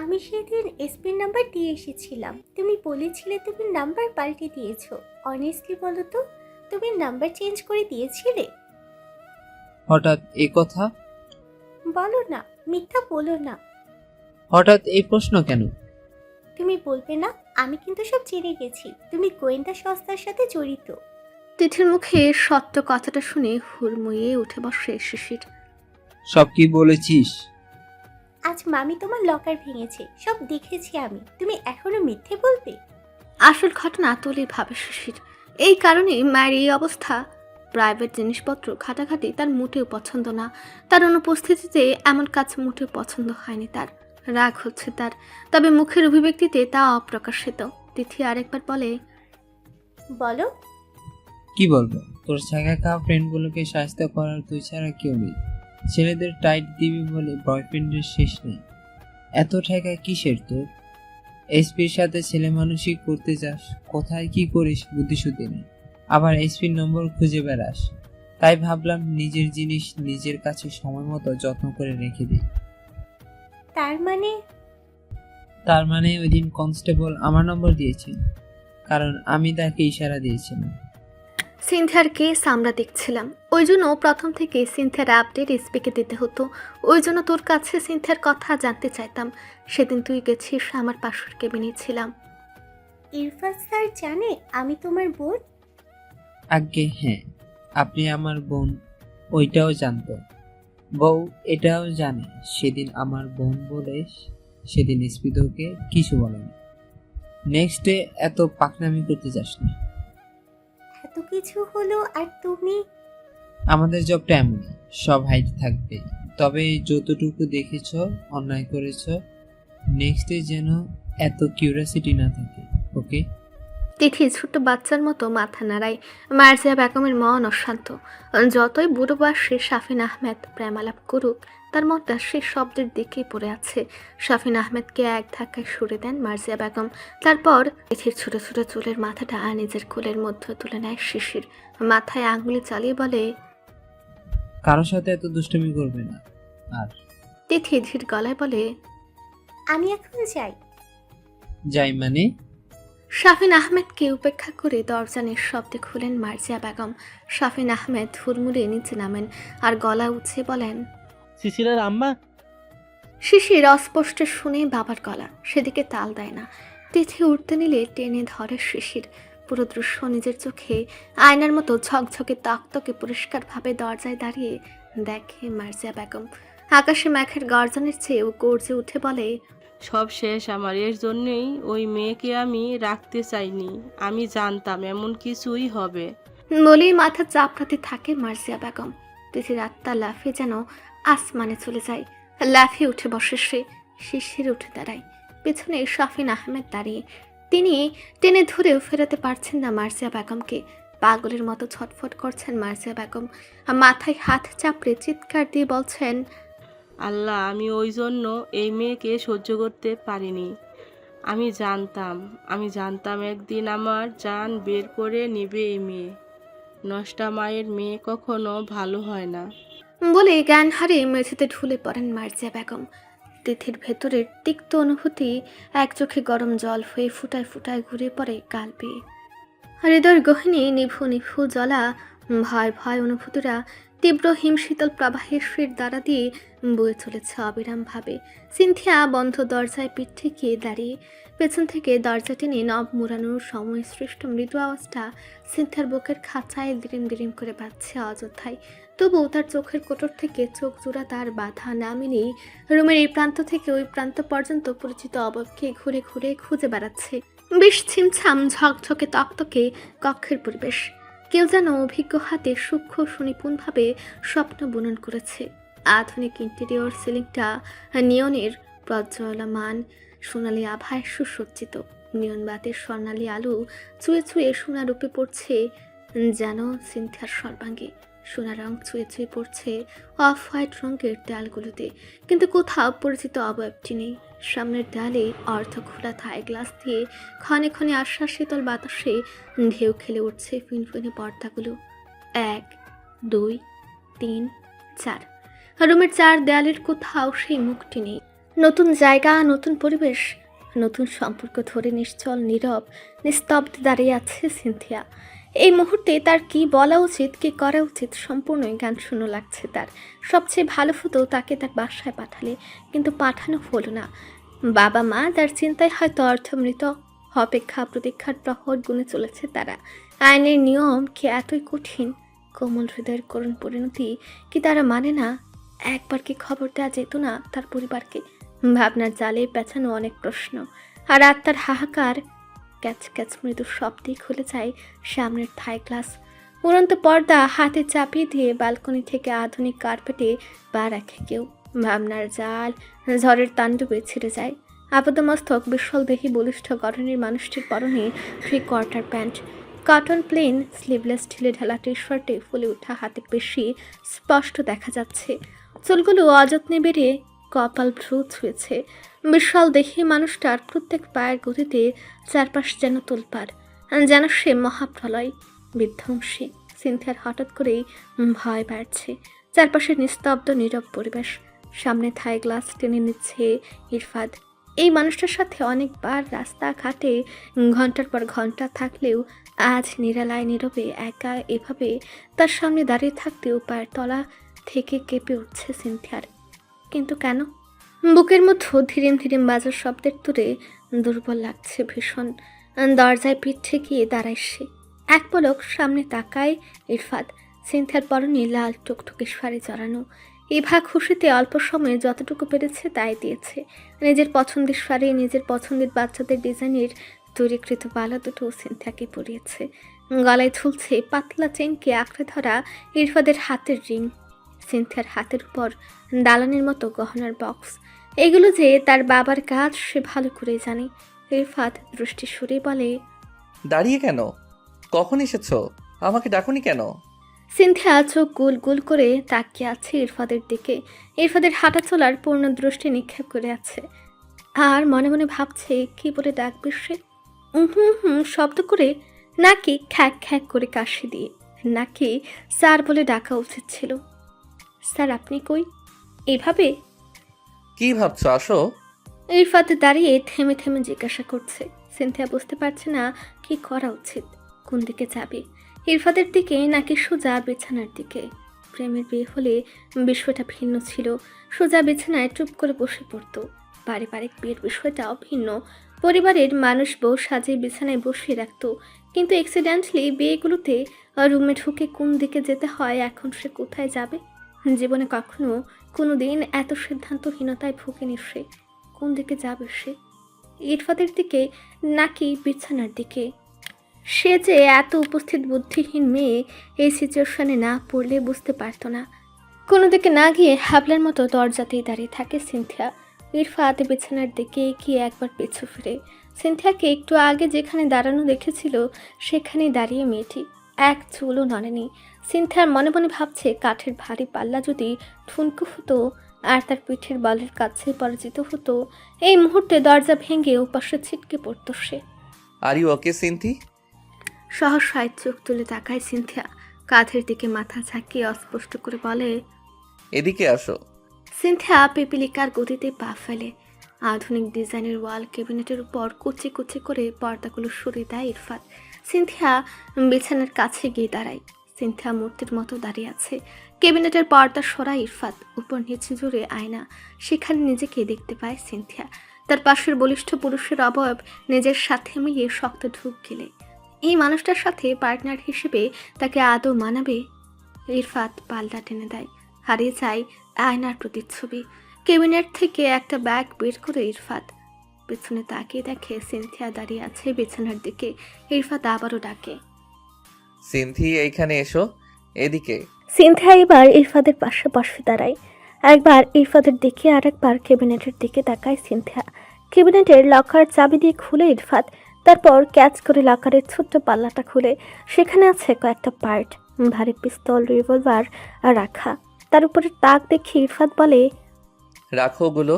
আমি সেদিন এসপির নাম্বার দিয়ে এসেছিলাম, তুমি বলেছিলে তুমি নাম্বার পাল্টে দিয়েছো। অনেস্টলি বলো তো, তুমি নাম্বার চেঞ্জ করে দিয়েছিলে? হঠাৎ এ কথা? বলো না, মিথ্যা বলো না। হঠাৎ এই প্রশ্ন কেন? তুমি বলবে না? আমি কিন্তু সব জেনে গেছি, তুমি গোয়েন্দা সংস্থার সাথে জড়িত। তিথির মুখে সত্য কথাটা শুনে হুড়মুড়িয়ে উঠে বসে শিশির। সব কি বলেছিস? আজ মামি তোমার লকার ভেঙেছে, সব দেখেছি আমি, তুমি এখনো মিথ্যে বলবে? আসল ঘটনা তুলে ভাবে শিশির। এই কারণে মায়ের এই অবস্থা। প্রাইভেট জিনিসপত্র ঘাটাঘাটি তার মোটেও পছন্দ না। তার অনুপস্থিতিতে এমন কাজ মোটেও পছন্দ হয়নি তার। রাগ হচ্ছে তার, তবে মুখের অভিব্যক্তিতে তা অপ্রকাশিত। তিথি আরেকবার বলে, বলো। কি বলবো? তোর ছাগা ফ্রেন্ডগুলোকে সাহায্য করার তুই ছাড়া কেউ নেই। ছেলেদের টাইট দিবি বলে বয়ফ্রেন্ডের শেষ নেই। এত ঠেকা কিসের তোর? এসপির সাথে ছেলে মানুষই করতে যাস, কোথায় কি করিস বুদ্ধিশুদ্ধি নেই। আবার এসপির নম্বর খুঁজে বেড়াস। তাই ভাবলাম নিজের জিনিস নিজের কাছে সময় মতো যত্ন করে রেখে দিই। তার মানে ওই দিন কনস্টেবল আমার নম্বর দিয়েছেন, কারণ আমি তাকে ইশারা দিয়েছিলাম। সিনথিয়ার কেস আমরা দেখছিলাম, ওই জন্য প্রথম থেকে সিনথিয়ার আপডেট এসপিকে দিতে হতো। ওই জন্য তোর কাছে সিনথিয়ার কথা জানতে চাইতাম। সেদিন তুই গেছিস, আমার পাশের কেবিনে ছিলাম। ইরফান স্যার জানে আমি তোমার বোন? আজ্ঞে হ্যাঁ, আপনি আমার বোন, ওইটাও জানতো। বউ এটাও জানে সেদিন আমার বোন বলে সেদিন এসপি তোকে কিছু বলেনি। নেক্সট ডে এত পাকনামি করতে যাস না। এত কিছু হলো আর তুমি? আমাদের জবটা এমনই, সব হাইট থাকবে, তবে যতটুকু দেখেছ অন্যায় করেছ, নেক্সট ডে যেন এত কিউরিয়াসিটি না থাকে। ওকে? তিথি ছোট্ট বাচ্চার মতো মাথা নাড়ায়। মার্জিয়া বেগমের মন অশান্ত। যতই বুড়ো বয়সে শাফিন আহমেদ প্রেমালাপ করুক, তার মনটা সে শব্দের দিকেই পড়ে আছে। শাফিন আহমেদকে এক ধাক্কায় সরে দেন মার্জিয়া বেগম। তারপর তিথির ছোট ছোট চুলের মাথাটা নিজের কোলের মধ্যে তুলে নেয় শিশির। মাথায় আঙুলি চালিয়ে বলে, কারোর সাথে এত দুষ্টুমি করবে না। আর তিথি ধীর গলায় বলে, আমি এখন যাই। যাই মানে? শাফিন আহমেদকে উপেক্ষা করে দরজা নিঃশব্দে খুলেন মার্জিয়া বেগম। শাফিন আহমেদ হুড়মুড়ে নিচে নামেন আর গলা উঁচিয়ে বলেন, শিশিরের আম্মা? শিশির অস্পষ্ট শুনে বাবার গলা, সেদিকে তাল দেয় না। তিথি উঠতে নিলে টেনে ধরে শিশির। পুরো দৃশ্য নিজের চোখে আয়নার মতো ঝকঝকে তকতকে পরিষ্কারভাবে দরজায় দাঁড়িয়ে দেখে মার্জিয়া বেগম। আকাশে মেঘের গর্জনের চেয়েও গর্জে উঠে বলে, সব শেষ আমার, এর জন্যই ওই মেয়েকে আমি রাখতে চাইনি। আমি জানতাম এমন কিছুই হবে। বলেই মাথা চাপড়াতে থাকে মার্জিয়া বেগম। তিথির আত্মা লাফিয়ে যেন আসমানে চলে যায়। লাফিয়ে উঠে বসে সে। শিশির উঠে দাঁড়ায়। পেছনে শাফিন আহমেদ দাঁড়িয়ে। তিনি টেনে ধরেও ফেরাতে পারছেন না মার্জিয়া বেগমকে। পাগলের মতো ছটফট করছেন মার্জিয়া বেগম। মাথায় হাত চাপড়ে চিৎকার দিয়ে বলছেন, আল্লাহ, আমি ওই জন্য এই মেয়েকে সহ্য করতে পারিনি। আমি জানতাম একদিন আমার জান বের করে নেবে এই মেয়ে। নষ্টা মায়ের মেয়ে কখনো ভালো হয় না। বলে জ্ঞান হারিয়ে মেঝেতে ঢুলে পড়েন মার্জিয়া বেগম। তিথির ভেতরের তিক্ত অনুভূতি এক চোখে গরম জল হয়ে ফুটায় ফুটায় ঘুরে পড়ে গাল বেয়ে। হৃদয়ের গহিনী নিভু নিভু জ্বলা ভয় ভয় অনুভূতিরা তীব্র হিমশীতল প্রবাহের শির দ্বারা দিয়ে বয়ে চলেছে অবিরামভাবে। সিনথিয়া বন্ধ দরজায় পিঠ ঠেকিয়ে দাঁড়িয়ে পেছন থেকে দরজা টেনে নব মুড়ানোর সময় সৃষ্ট মৃদু আওয়াজটা সিনথিয়ার বুকের খাঁচায় দিরিম দিরিম করে বাজছে অযথায়। তবুও তার চোখের কোটর থেকে চোখ জোড়া তার বাধা না মেনেই রুমের এই প্রান্ত থেকে ওই প্রান্ত পর্যন্ত পরিচিত অবয়বকে ঘুরে ঘুরে খুঁজে বেড়াচ্ছে। বেশ ছিমছাম ঝকঝকে তকতকে কক্ষের পরিবেশ। কেউ যেন অভিজ্ঞ হাতে সূক্ষ্ম সুনিপুণভাবে স্বপ্ন বুনন করেছে। আধুনিক ইন্টেরিয়র সিলিংটা নিয়নের প্রজ্বলমান সোনালি আভায় সুসজ্জিত। নিয়ন বাতির স্বর্ণালী আলো চুয়ে চুয়ে সোনা রূপে পড়ছে যেন সিনথিয়ার সর্বাঙ্গে। সোনা রং চুয়ে চুয়ে পড়ছে অফ হোয়াইট রঙের দেয়ালগুলোতে, কিন্তু কোথাও পরিচিত অবয়বটি নেই। সামনের দেয়ালে অর্ধ খোলা থাই গ্লাস দিয়ে ক্ষণে ক্ষণে আশ্বাস শীতল বাতাসে ঢেউ খেলে উঠছে ফিনফিনে পর্দাগুলো। 1, 2, 3, 4। রুমের 4 দেয়ালের কোথাও সেই মুখটি নেই। নতুন জায়গা, নতুন পরিবেশ, নতুন সম্পর্ক ধরে নিশ্চল নীরব নিস্তব্ধ দাঁড়িয়ে আছে সিনথিয়া। এই মুহূর্তে তার কি বলা উচিত, কি করা উচিত সম্পূর্ণই জ্ঞান শূন্য লাগছে তার। সবচেয়ে ভালো হতো তাকে তার বাসায় পাঠালে, কিন্তু পাঠানো হলো না। বাবা মা তার চিন্তায় হয়তো অর্ধমৃত। অপেক্ষা প্রতীক্ষার প্রহর গুনে চলেছে তারা। আইনের নিয়ম কি এতই কঠিন? কোমল হৃদয়ের করুণ পরিণতি কি তারা মানে না? একবার কি খবর দেওয়া যেত না তার পরিবারকে? ভাবনার জালে পেঁচানো অনেক প্রশ্ন, আর আত্মার হাহাকার। ক্যাচ ক্যাচ মৃদু শব্দে খুলে যায় সামনের থাই গ্লাস। উড়ন্ত পর্দা হাতে চাপিয়ে দিয়ে ব্যালকনি থেকে আধুনিক কার্পেটে পা রাখে কেউ। ভাবনার জাল ঝড়ের তাণ্ডবে ছিঁড়ে যায়। আপাতমস্তক বিশাল দেহি বলিষ্ঠ গঠনের মানুষটির পরনে 3/4 প্যান্ট, কটন প্লেন স্লিভলেস ঢিলে ঢালা টি শার্টে ফুলে ওঠা হাতের পেশি স্পষ্ট দেখা যাচ্ছে। চুলগুলো অযত্নে বেড়ে কপাল ভ্রু ছুঁয়েছে। বিশাল দেহি মানুষটার প্রত্যেক পায়ের গতিতে চারপাশ যেন তোলপাড়, যেন সে মহাপ্রলয় বিধ্বংসী। সিনথিয়ার হঠাৎ করেই ভয় বাড়ছে। চারপাশে নিস্তব্ধ নীরব পরিবেশ। সামনে থাই গ্লাস টেনে নিচ্ছে ইরফাদ। এই মানুষটার সাথে অনেকবার রাস্তাঘাটে ঘন্টার পর ঘন্টা থাকলেও আজ নিরালায় নীরবে একা এভাবে তার সামনে দাঁড়িয়ে থাকতেও পায়ের তলা থেকে কেঁপে উঠছে সিনথিয়ার। কিন্তু কেন? বুকের মধ্যে ধীরেম ধীরেম বাজার শব্দের তুরে দুর্বল লাগছে ভীষণ। দরজায় পিঠ ঠেকিয়ে দাঁড়ায় সে। এক পলক সামনে তাকায় ইরফাদ। সিনথিয়ার পরনে লাল টুকটুকে শাড়ি জড়ানো। ইভা খুশিতে অল্প সময়ে যতটুকু পেরেছে তাই দিয়েছে। নিজের পছন্দের শাড়ি, নিজের পছন্দের বাচ্চাদের ডিজাইনের তৈরিকৃত বালা দুটো সিনথিয়াকে পরিয়েছে। গলায় ঝুলছে পাতলা চেনকে আঁকড়ে ধরা ইরফাদের হাতের রিং। সিনথিয়ার হাতের উপর দালানের মতো গহনার বক্স। এগুলো যে তার বাবার কাজ সে ভালো করে জানে। ইরফাদ দৃষ্টি সরে বলে, দাঁড়িয়ে কেন? কখন এসেছো? আমাকে ডাকুনি কেন? সিনথিয়া চোখ গোল গোল করে তাকিয়ে আছে ইরফাদের দিকে। ইরফাদের হাঁটা চলার পূর্ণ দৃষ্টি নিক্ষেপ করে আছে, আর মনে মনে ভাবছে কি বলে ডাকবে সে। শব্দ করে, নাকি খ্যাক খ্যাক করে কাশি দিয়ে, নাকি স্যার বলে ডাকা উচিত ছিল। স্যার আপনি কই? এভাবে কি ভাবছো? আসো। ইরফাদ দাঁড়িয়ে থেমে থেমে জিজ্ঞাসা করছে। সিনথিয়া বুঝতে পারছে না কি করা উচিত, কোন দিকে যাবে। ইরফাদের দিকে নাকি সোজা বিছানার দিকে। প্রেমের বিয়ে হলে বিষয়টা ভিন্ন ছিল। সোজা বিছানায় চুপ করে বসে পড়তো। পারিবারিক বিয়ের বিষয়টাও ভিন্ন। পরিবারের মানুষ বউ সাজিয়ে বিছানায় বসিয়ে রাখতো, কিন্তু অ্যাক্সিডেন্টলি বিয়েগুলোতে রুমে ঢুকে কোন দিকে যেতে হয়, এখন সে কোথায় যাবে? জীবনে কখনো কোনো দিন এত সিদ্ধান্তহীনতায় ভুগেনি সে। কোন দিকে যাবে সে? ইরফাদের দিকে নাকি বিছানার দিকে? সে যে এত উপস্থিত বুদ্ধিহীন মেয়ে, এই সিচুয়েশনে না পড়লে বুঝতে পারতো না। কোনো দিকে না গিয়ে হাবলার মতো দরজাতেই দাঁড়িয়ে থাকে সিনথিয়া। ইরফাদ বিছানার দিকে গিয়ে একবার পিছু ফিরে। সিনথিয়াকে একটু আগে যেখানে দাঁড়ানো দেখেছিল সেখানেই দাঁড়িয়ে মেয়েটি, এক চুলও নড়েনি। সিনথিয়ার মনে মনে ভাবছে কাঠের ভারী পাল্লা যদি ঠুনকো হতো আর তার পিঠের বলের কাছে পরাজিত হতো, এই মুহূর্তে দরজা ভেঙে ওপাশে ছিটকে পড়তো সে। Are you okay Sinthi? সহসায় চোখ তুলে তাকায় সিনথিয়া। কাঁধের দিকে মাথা ঝাঁকিয়ে অস্পষ্ট করে বলে, এদিকে আসো। সিনথিয়া পিপিলিকার গতিতে পা ফেলে। আধুনিক ডিজাইনের ওয়াল ক্যাবিনেটের উপর কুচি কুচি করে পর্দাগুলো সরিয়ে দেয় ইরফাদ। সিনথিয়া বিছানার কাছে গিয়ে দাঁড়ায়। সিনথিয়া মূর্তির মতো দাঁড়িয়ে আছে। ক্যাবিনেটের পর্দা সরাই ইরফাত, উপর নিচে জুড়ে আয়না, সেখানে নিজেকে দেখতে পায় সিনথিয়া। তার পাশের বলিষ্ঠ পুরুষের অবয়ব নিজের সাথে মিলিয়ে শক্ত ঢুক গেলে এই মানুষটার সাথে পার্টনার হিসেবে তাকে আদৌ মানাবে? ইরফাত পাল্টা টেনে দেয়, হারিয়ে যায় আয়নার প্রতিচ্ছবি। ক্যাবিনেট থেকে একটা ব্যাগ বের করে ইরফাত পেছনে তাকিয়ে দেখে সিনথিয়া দাঁড়িয়ে আছে বিছানার দিকে। ইরফাত আবারও ডাকে, সিনথি এইখানে এসো, এদিকে। সিনথিয়া এবার ইরফাদের পাশে বসে দাঁড়ায়। একবার ইরফাদের দিকে আর একবার ক্যাবিনেটের দিকে তাকায় সিনথিয়া। ক্যাবিনেটের লকার চাবি দিয়ে খুলে ইরফাত, তারপর ক্যাচ করে লকারের ছোট্ট পাল্লাটা খুলে সেখানে আছে কয়েকটা পার্ট, ভারী পিস্তল, রিভলভার আর রাখা। তার উপরে তাক দেখে ইরফাত বলে, রাখো ওগুলো।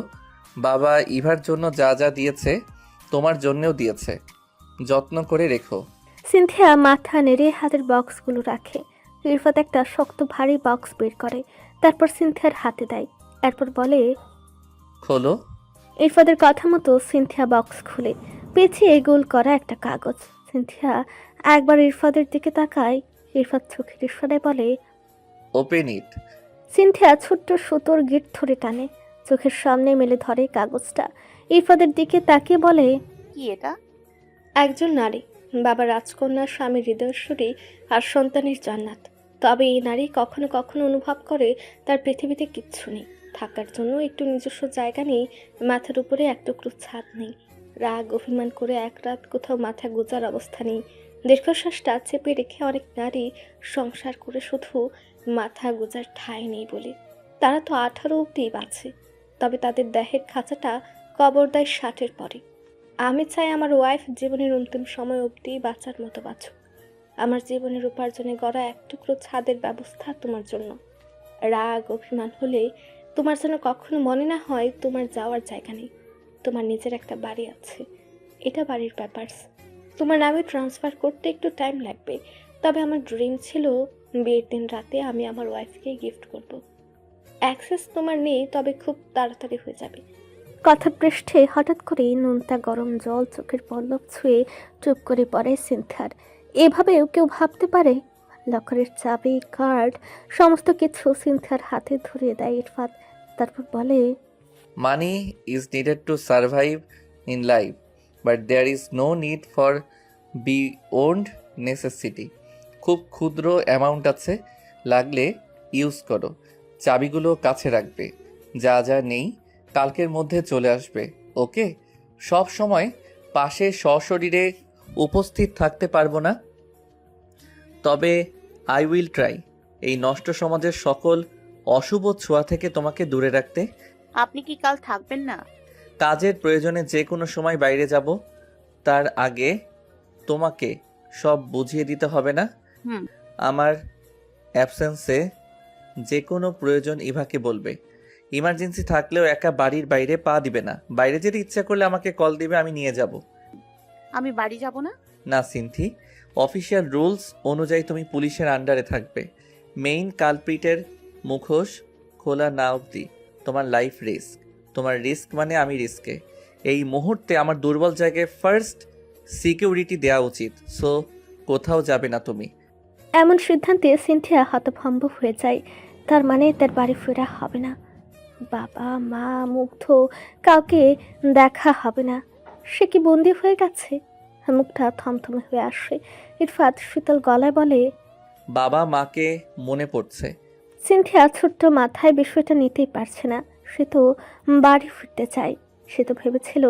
বাবা ইভার জন্য যা যা দিয়েছে তোমার জন্যও দিয়েছে, যত্ন করে রেখো। সিনথিয়া মাথা নেড়ে হাতের বক্সগুলো রাখে। ইরফাত একটা শক্ত ভারী বক্স বের করে, তারপর সিনথিয়ার হাতে দেয়, এরপর বলে, খোলো। ইরফাদের কথা মতো সিনথিয়া বক্স খুলে, পেছিয়ে গোল করা একটা কাগজ। সিনথিয়া একবার ইরফাদের দিকে তাকায়। ইরফাত চোখের ইশারায় বলে, ওপেন ইট। সিনথিয়া ছোট্ট সুতোর গিট ধরে টানে, চোখের সামনে মেলে ধরে কাগজটা। ইরফাদের দিকে তাকিয়ে বলে, কি এটা? একজন নারী, বাবা রাজকন্যা, স্বামীর হৃদয়শ্বরী আর সন্তানের জান্নাত। তবে এই নারী কখনো কখনো অনুভব করে তার পৃথিবীতে কিচ্ছু নেই, থাকার জন্য একটু নিজস্ব জায়গা নেই, মাথার উপরে এক টুকরো ছাদ নেই, রাগ অভিমান করে এক রাত কোথাও মাথা গোজার অবস্থা নেই। দীর্ঘশ্বাসটা চেপে রেখে অনেক নারী সংসার করে শুধু মাথা গোজার ঠাঁই নেই বলে। তারা তো 18 অবধি বাঁচে, তবে তাদের দেহের খাঁচাটা কবর দেয় 60-এর পরে। আমি চাই আমার ওয়াইফ জীবনের অন্তিম সময় অবধি বাঁচার মতো বাঁচুক। আমার জীবনের উপার্জনে গড়া এক টুকরো ছাদের ব্যবস্থা তোমার জন্য। রাগ অভিমান হলে তোমার যেন কখনো মনে না হয় তোমার যাওয়ার জায়গা নেই, তোমার নিজের একটা বাড়ি আছে, এটা বাড়ির ব্যাপারস। তোমার নামে ট্রান্সফার করতে একটু টাইম লাগবে, তবে আমার ড্রিম ছিল বিয়ের দিন রাতে আমি আমার ওয়াইফকে গিফট করব। অ্যাক্সেস তোমার নেই, তবে খুব তাড়াতাড়ি হয়ে যাবে। কথার পৃষ্ঠে হঠাৎ করে নোনতা গরম জল চোখের পল্লব ছুঁয়ে চুপ করে পড়ে সিনথিয়ার। এভাবেও কেউ ভাবতে পারে? লকারের চাবি, কার্ড, সমস্ত কিছু সিনথিয়ার হাতে ধরিয়ে দেয় ইরফাত, তারপর বলে, money is needed to survive in life, but there is no need for beyond necessity. খুব ক্ষুদ্র অ্যামাউন্ট আছে, লাগলে ইউজ করো। চাবিগুলো কাছে রাখবে, যা যা নেই কালকের মধ্যে চলে আসবে, ওকে? সব সময় পাশে সশরীরে উপস্থিত থাকতে পারবো না, তবে আই উইল ট্রাই এই নষ্ট সমাজের সকল অশুভ ছোঁয়া থেকে তোমাকে দূরে রাখতে। আপনি কি কাল থাকবেন না? কাজের প্রয়োজনে যে কোনো সময় বাইরে যাব, তার আগে তোমাকে সব বুঝিয়ে দিতে হবে না। আমার অ্যাবসেন্সে যে কোনো প্রয়োজন ইভাকে বলবে। ইমার্জেন্সি থাকলেও একা বাড়ির বাইরে পা দিবে না। বাইরে যেতে ইচ্ছা করলে আমাকে কল দিবে, আমি নিয়ে যাব। আমি বাড়ি যাব না। না সিনথি, অফিসিয়াল রুলস অনুযায়ী তুমি পুলিশের আন্ডারে থাকবে। মেইন কালপ্রিটের মুখোশ খোলা না অবধি তোমার লাইফ রিস্ক। তোমার রিস্ক মানে আমি রিস্কে। এই মুহূর্তে আমার দুর্বল জায়গায় ফার্স্ট সিকিউরিটি দেওয়া উচিত। সো কোথাও যাবে না তুমি। এমন সিদ্ধান্তে সিনথিয়া হতভম্ব হয়ে যায়। তার মানে তার বাড়ি ফেরা হবে না, বাবা মা মুগ্ধ কাউকে দেখা হবে না। সে কি বন্দি হয়ে গেছে? মুখটা থমথমে হয়ে আসে। ইরফাত শীতল গলায় বলে, বাবা মাকে মনে পড়ছে। সিনথিয়া ছোট্ট মাথায় বিষয়টা নিতেই পারছে না। সে তো বাড়ি ফিরতে চায়, সে তো ভেবেছিল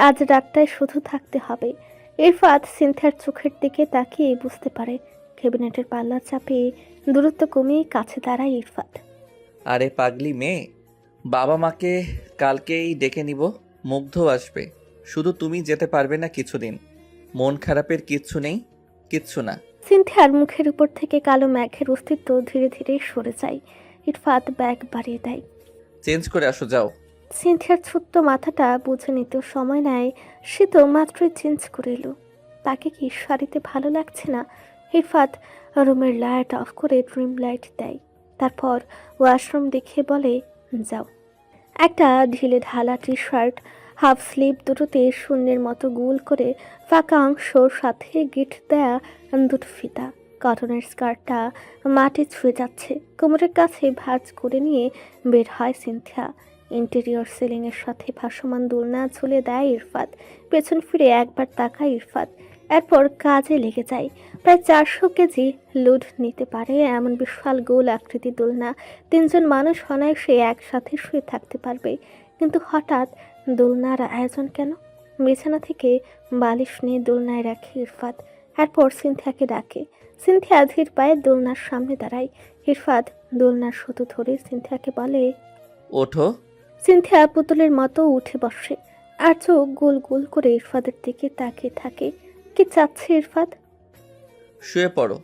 আজ রাতটায় শুধু থাকতে হবে। ইরফাত সিনথিয়ার চোখের দিকে তাকিয়ে বুঝতে পারে। ক্যাবিনেটের পাল্লা চাপিয়ে দূরত্ব কমিয়ে কাছে দাঁড়ায় ইরফাত। আরে পাগলি মেয়ে, বাবা মাকে কালকেই ডেকে নিব, মুগ্ধ আসবে। শুধু তুমি যেতে পারবে না কিছুদিন। মন খারাপের কিচ্ছু নেই, কিচ্ছু না। সিনথিয়ার মুখের উপর থেকে কালো মেঘের অস্তিত্ব ধীরে ধীরে সরে যায়। ইরফাত ব্যাগ বাড়িয়ে দেয়। চেঞ্জ করে আসো, যাও। সিনথিয়ার ছোট্ট মাথাটা বুঝে নিতেও সময় নেয়। সে তো মাত্রই চেঞ্জ করে এলো, তাকে কি শাড়িতে ভালো লাগছে না? ইরফাত রুমের লাইট অফ করে ড্রিম লাইট দেয়, তারপর ওয়াশরুম দেখে বলে, যাও। একটা ঢিলে ঢালা টি শার্ট, হাফ স্লিভ দুটোতে শূন্যের মতো গোল করে ফাঁকা অংশর সাথে গিট দেয়া দুটো ফিতা, কটনের স্কার্টটা মাটি ছুঁয়ে যাচ্ছে। কোমরের কাছে ভাঁজ করে নিয়ে বের হয় সিনথিয়া। ইন্টেরিয়র সিলিংয়ের সাথে ভাসমান দোলনা ঝুলে দেয় ইরফাত। পেছন ফিরে একবার তাকায় ইরফাত, এরপর কাজে লেগে যায়। প্রায় 400 কেজি লোড নিতে পারে এমন বিশাল গোল আকৃতি দোলনা। 3 জন মানুষ অনায়াসে একসাথে শুয়ে থাকতে পারবে। কিন্তু হঠাৎ দোলনার আয়োজন কেন? বিছানা থেকে বালিশ নিয়ে দোলনায় রাখে ইরফাত, এরপর সিনথিয়াকে ডাকে। সিনথিয়া ধীর পায়ে দোলনার সামনে দাঁড়ায়। ইরফাত দোলনার সুতো ধরে সিনথিয়াকে বলে, ওঠো। সিনথিয়া পুতুলের মতো উঠে বসে, আর চোখ গোল গোল করে ইরফাতের দিকে তাকিয়ে থাকে। কি চাচ্ছে ইরফাত? শুয়ে পড়ো,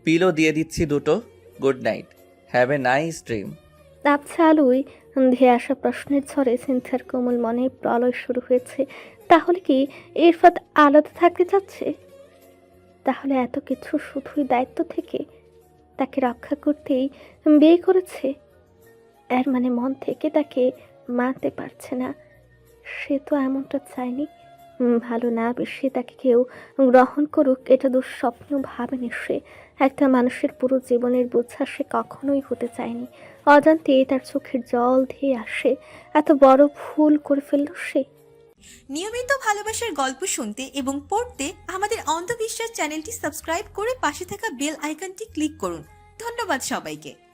পিলো দিয়ে দিচ্ছি 2টো। Good night, have a nice dream. আবছা আলোয় ধেয়ে আসা প্রশ্নের ঝড়ে সিনথিয়ার কোমল মনে প্রলয় শুরু হয়েছে। তাহলে কি ইরফাত আলাদা থাকতে চাচ্ছে? তাহলে এত কিছু শুধুই দায়িত্ব থেকে তাকে রক্ষা করতেই বিয়ে করেছে? এর মানে মন থেকে তাকে মানতে পারছে না। সে তো এমনটা চায়নি। ভালো না বেশি তাকে কেউ গ্রহণ করুক এটা দুঃস্বপ্নেও ভাবেনি সে। একটা মানুষের পুরো জীবনের বোঝা সে কখনোই হতে চায়নি। অজান্তে তার চোখের জল ধেয়ে আসে। এত বড় ভুল করে ফেলল সে। নিয়মিত ভালোবাসার গল্প শুনতে এবং পড়তে আমাদের অন্ধবিশ্বাস চ্যানেলটি সাবস্ক্রাইব করে পাশে থাকা বেল আইকনটি ক্লিক করুন। ধন্যবাদ সবাইকে।